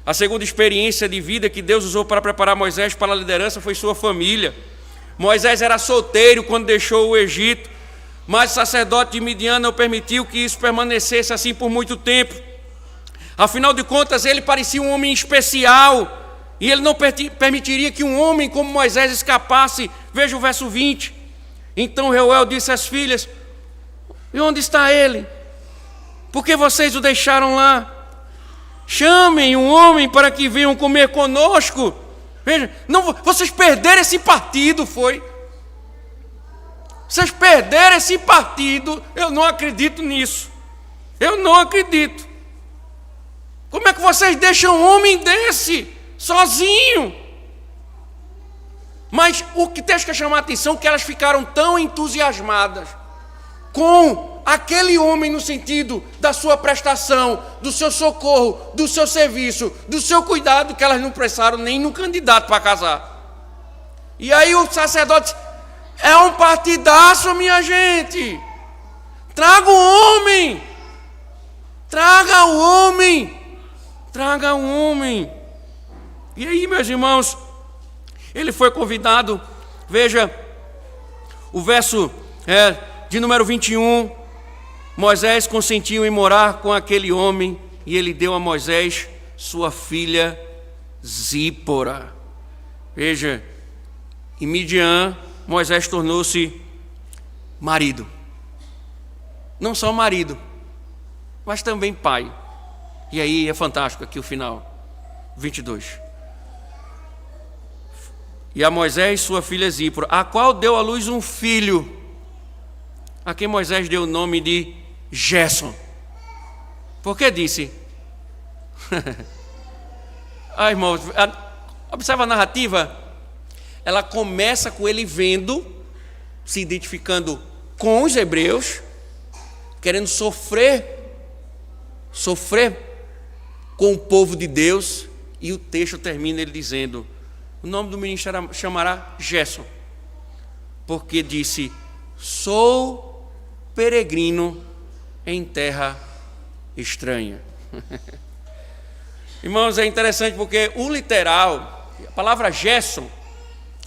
A segunda experiência de vida que Deus usou para preparar Moisés para a liderança foi sua família. Moisés era solteiro quando deixou o Egito, mas o sacerdote de Midian não permitiu que isso permanecesse assim por muito tempo. Afinal de contas, ele parecia um homem especial, e ele não permitiria que um homem como Moisés escapasse. Veja o verso 20. Então Reuel disse às filhas: e onde está ele? Por que vocês o deixaram lá? Chamem um homem para que venham comer conosco. Veja, não, vocês perderam esse partido, foi. Vocês perderam esse partido, eu não acredito nisso. Eu não acredito. Como é que vocês deixam um homem desse sozinho? Mas o que tem que chamar a atenção é que elas ficaram tão entusiasmadas com aquele homem no sentido da sua prestação, do seu socorro, do seu serviço, do seu cuidado, que elas não prestaram nem no candidato para casar. E aí o sacerdote disse, é um partidaço, minha gente. Traga o homem. Traga o homem. Traga o homem. E aí, meus irmãos, ele foi convidado. Veja o verso de número 21. Moisés consentiu em morar com aquele homem, e ele deu a Moisés sua filha Zípora. Veja, em Midian, Moisés tornou-se marido. Não só marido, mas também pai. E aí é fantástico aqui o final, 22. E a Moisés sua filha Zípora, a qual deu à luz um filho, a quem Moisés deu o nome de Gerson. Por que disse? Irmãos, observa a narrativa. Ela começa com ele vendo, se identificando com os hebreus, querendo sofrer com o povo de Deus, e o texto termina ele dizendo, o nome do menino chamará Gerson, porque disse, sou peregrino em terra estranha. Irmãos, é interessante porque o literal, a palavra Gerson,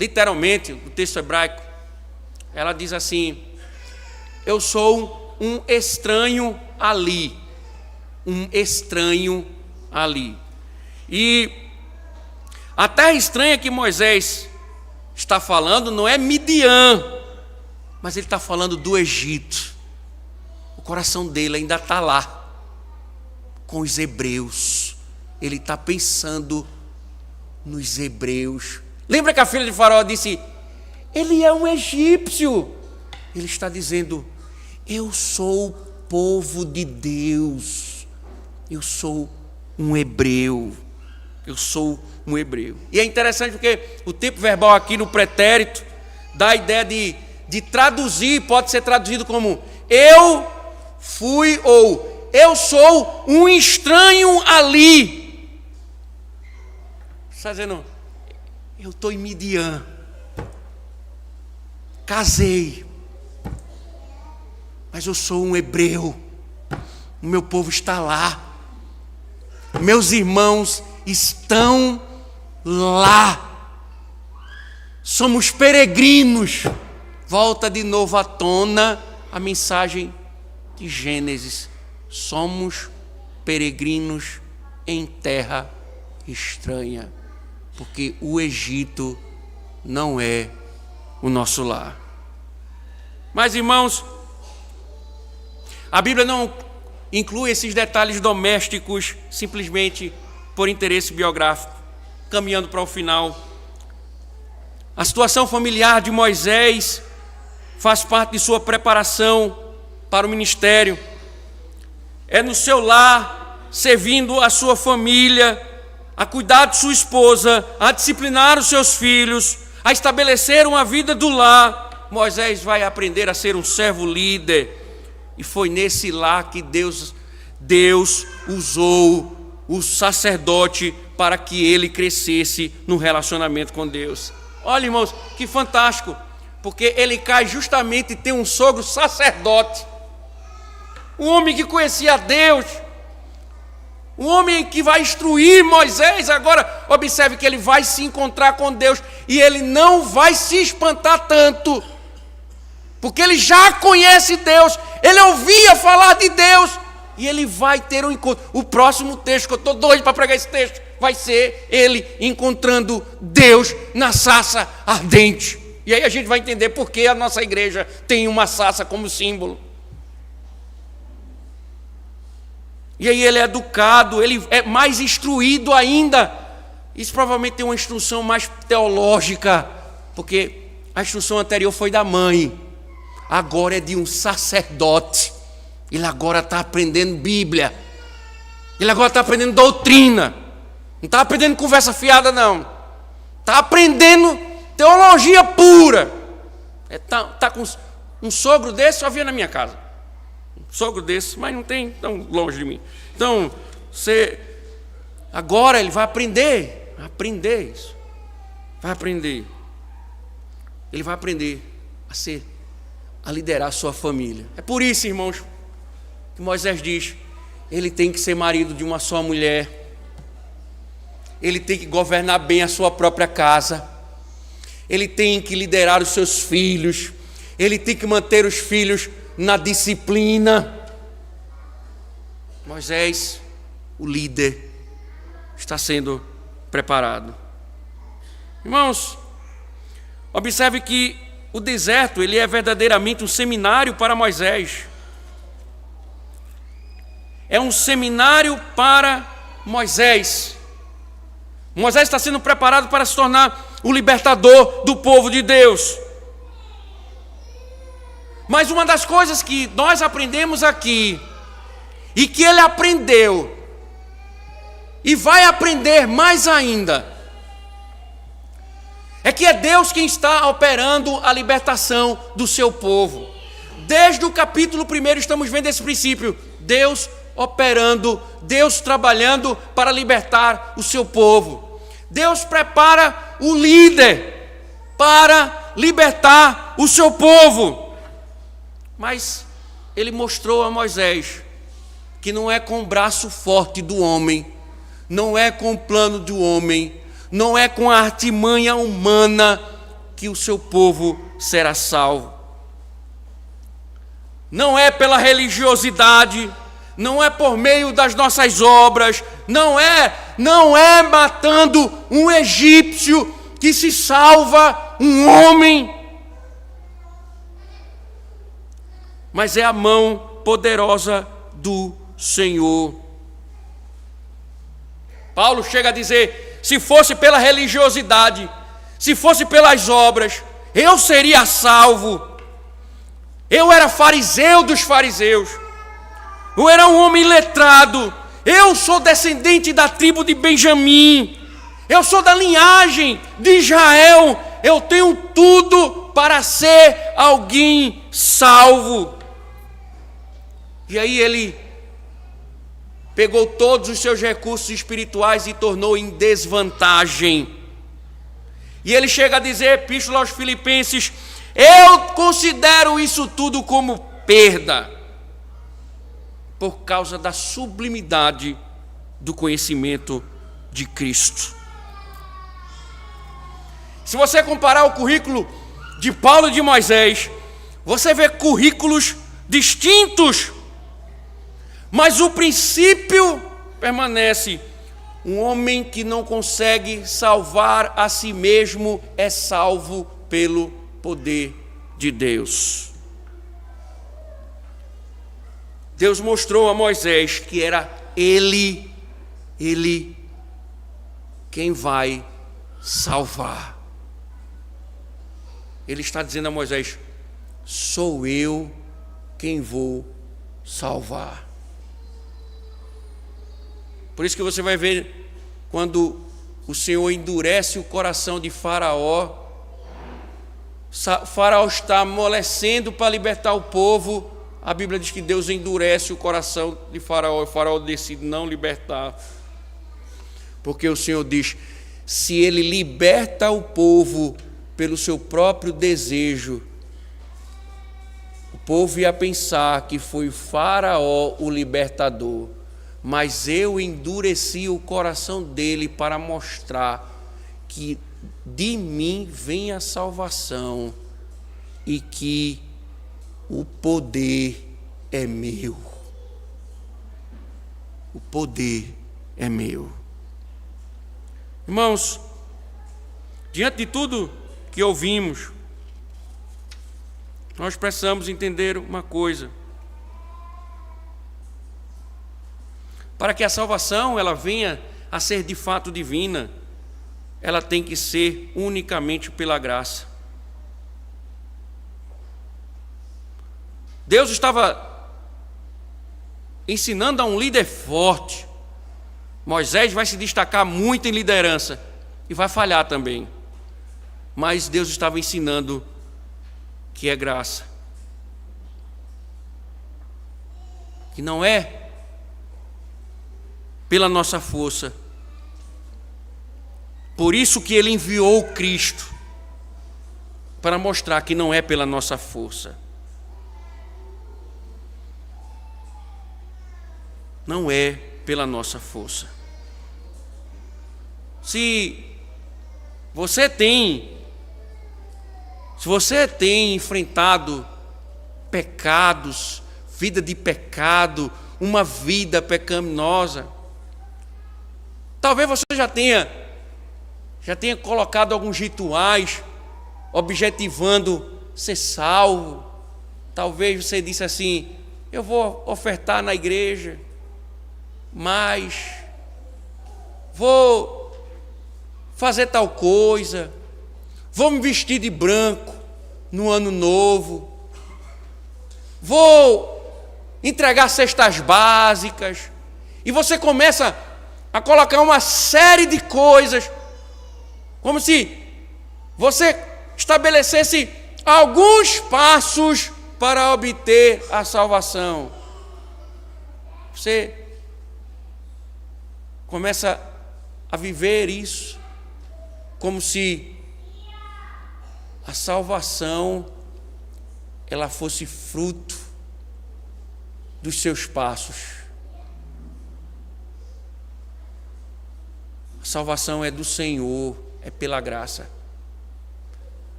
literalmente, o texto hebraico, ela diz assim, eu sou um estranho ali. Um estranho ali. E a terra estranha que Moisés está falando não é Midian, mas ele está falando do Egito. O coração dele ainda está lá, com os hebreus. Ele está pensando nos hebreus. Lembra que a filha de Faraó disse, ele é um egípcio. Ele está dizendo, eu sou o povo de Deus. Eu sou um hebreu. Eu sou um hebreu. E é interessante porque o tempo verbal aqui no pretérito dá a ideia de traduzir, pode ser traduzido como eu fui ou eu sou um estranho ali. Está dizendo, eu estou em Midian, casei, mas eu sou um hebreu, o meu povo está lá, meus irmãos estão lá, somos peregrinos. Volta de novo à tona a mensagem de Gênesis, somos peregrinos em terra estranha, porque o Egito não é o nosso lar. Mas, irmãos, a Bíblia não inclui esses detalhes domésticos simplesmente por interesse biográfico. Caminhando para o final, a situação familiar de Moisés faz parte de sua preparação para o ministério. É no seu lar, servindo a sua família, a cuidar de sua esposa, a disciplinar os seus filhos, a estabelecer uma vida do lar. Moisés vai aprender a ser um servo líder. E foi nesse lar que Deus usou o sacerdote para que ele crescesse no relacionamento com Deus. Olha, irmãos, que fantástico, porque ele cai justamente e tem um sogro sacerdote, um homem que conhecia Deus, um homem que vai instruir Moisés. Agora, observe que ele vai se encontrar com Deus e ele não vai se espantar tanto, porque ele já conhece Deus, ele ouvia falar de Deus, e ele vai ter um encontro. O próximo texto, que eu estou doido para pregar esse texto, vai ser ele encontrando Deus na sarça ardente. E aí a gente vai entender por que a nossa igreja tem uma sarça como símbolo. E aí ele é educado, ele é mais instruído ainda. Isso provavelmente tem uma instrução mais teológica, porque a instrução anterior foi da mãe. agora é de um sacerdote. Ele agora está aprendendo Bíblia. Ele agora está aprendendo doutrina. Não está aprendendo conversa fiada, não. Está aprendendo teologia pura. Tá com um sogro desse, só via na minha casa. Um sogro desse, mas não tem tão longe de mim. Então, agora ele vai aprender isso. Vai aprender. Ele vai aprender a liderar a sua família. É por isso, irmãos, que Moisés diz, ele tem que ser marido de uma só mulher. Ele tem que governar bem a sua própria casa. Ele tem que liderar os seus filhos. Ele tem que manter os filhos na disciplina. Moisés, o líder, está sendo preparado. Irmãos, observe que o deserto, ele é verdadeiramente um seminário para Moisés. É um seminário para Moisés. Moisés está sendo preparado para se tornar o libertador do povo de Deus. Mas uma das coisas que nós aprendemos aqui, e que ele aprendeu, e vai aprender mais ainda, é que é Deus quem está operando a libertação do seu povo. Desde o capítulo 1 estamos vendo esse princípio. Deus operando, Deus trabalhando para libertar o seu povo. Deus prepara o líder para libertar o seu povo. Mas ele mostrou a Moisés que não é com o braço forte do homem, não é com o plano do homem, não é com a artimanha humana que o seu povo será salvo. Não é pela religiosidade, não é por meio das nossas obras, não é matando um egípcio que se salva um homem, mas é a mão poderosa do Senhor. Paulo chega a dizer, se fosse pela religiosidade, se fosse pelas obras, eu seria salvo. Eu era fariseu dos fariseus, eu era um homem letrado, eu sou descendente da tribo de Benjamim, eu sou da linhagem de Israel, eu tenho tudo para ser alguém salvo. E aí ele pegou todos os seus recursos espirituais e tornou em desvantagem. E ele chega a dizer, Epístola aos Filipenses, eu considero isso tudo como perda, por causa da sublimidade do conhecimento de Cristo. Se você comparar o currículo de Paulo e de Moisés, você vê currículos distintos, mas o princípio permanece. Um homem que não consegue salvar a si mesmo é salvo pelo poder de Deus. Deus mostrou a Moisés que era ele quem vai salvar. Ele está dizendo a Moisés, sou eu quem vou salvar. Por isso que você vai ver, quando o Senhor endurece o coração de Faraó, Faraó está amolecendo para libertar o povo, a Bíblia diz que Deus endurece o coração de Faraó, e Faraó decide não libertar, porque o Senhor diz, se ele liberta o povo pelo seu próprio desejo, o povo ia pensar que foi Faraó o libertador, mas eu endureci o coração dele para mostrar que de mim vem a salvação e que o poder é meu. O poder é meu. Irmãos, diante de tudo que ouvimos, nós precisamos entender uma coisa. Para que a salvação ela venha a ser de fato divina, ela tem que ser unicamente pela graça. Deus estava ensinando a um líder forte. Moisés vai se destacar muito em liderança e vai falhar também. Mas Deus estava ensinando que é graça. Que não é pela nossa força. Por isso que Ele enviou Cristo, para mostrar que não é pela nossa força. Não é pela nossa força. Se você tem enfrentado pecados, vida de pecado, uma vida pecaminosa, talvez você já tenha colocado alguns rituais objetivando ser salvo. Talvez você disse assim: eu vou ofertar na igreja, mas vou fazer tal coisa, vou me vestir de branco no ano novo, vou entregar cestas básicas, e você começa a colocar uma série de coisas, como se você estabelecesse alguns passos para obter a salvação. Você começa a viver isso como se a salvação ela fosse fruto dos seus passos. A salvação é do Senhor, é pela graça.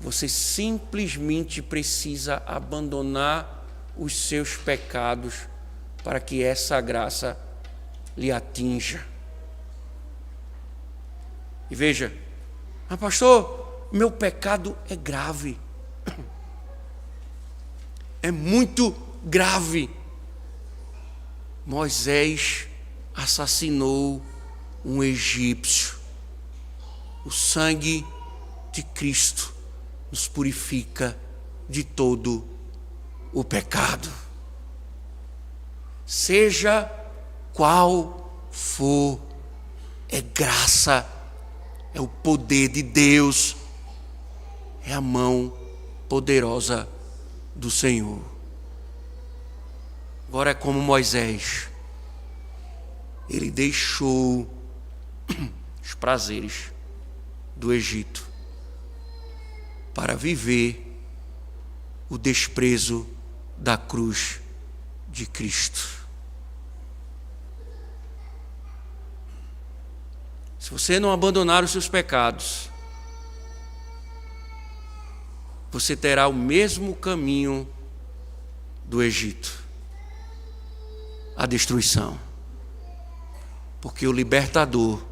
Você simplesmente precisa abandonar os seus pecados para que essa graça lhe atinja. E veja: mas pastor, meu pecado é grave. É muito grave. Moisés assassinou um egípcio. O sangue de Cristo nos purifica de todo o pecado. Seja qual for, é graça, é o poder de Deus, é a mão poderosa do Senhor. Agora é como Moisés, ele deixou os prazeres do Egito para viver o desprezo da cruz de Cristo. Se você não abandonar os seus pecados, você terá o mesmo caminho do Egito, a destruição. Porque o libertador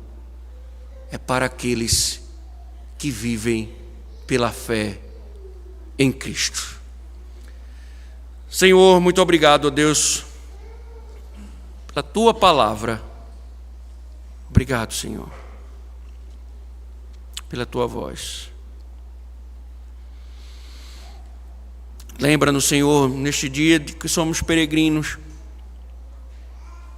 é para aqueles que vivem pela fé em Cristo. Senhor, muito obrigado, Deus, pela Tua palavra. Obrigado, Senhor, pela Tua voz. Lembra-nos, Senhor, neste dia de que somos peregrinos,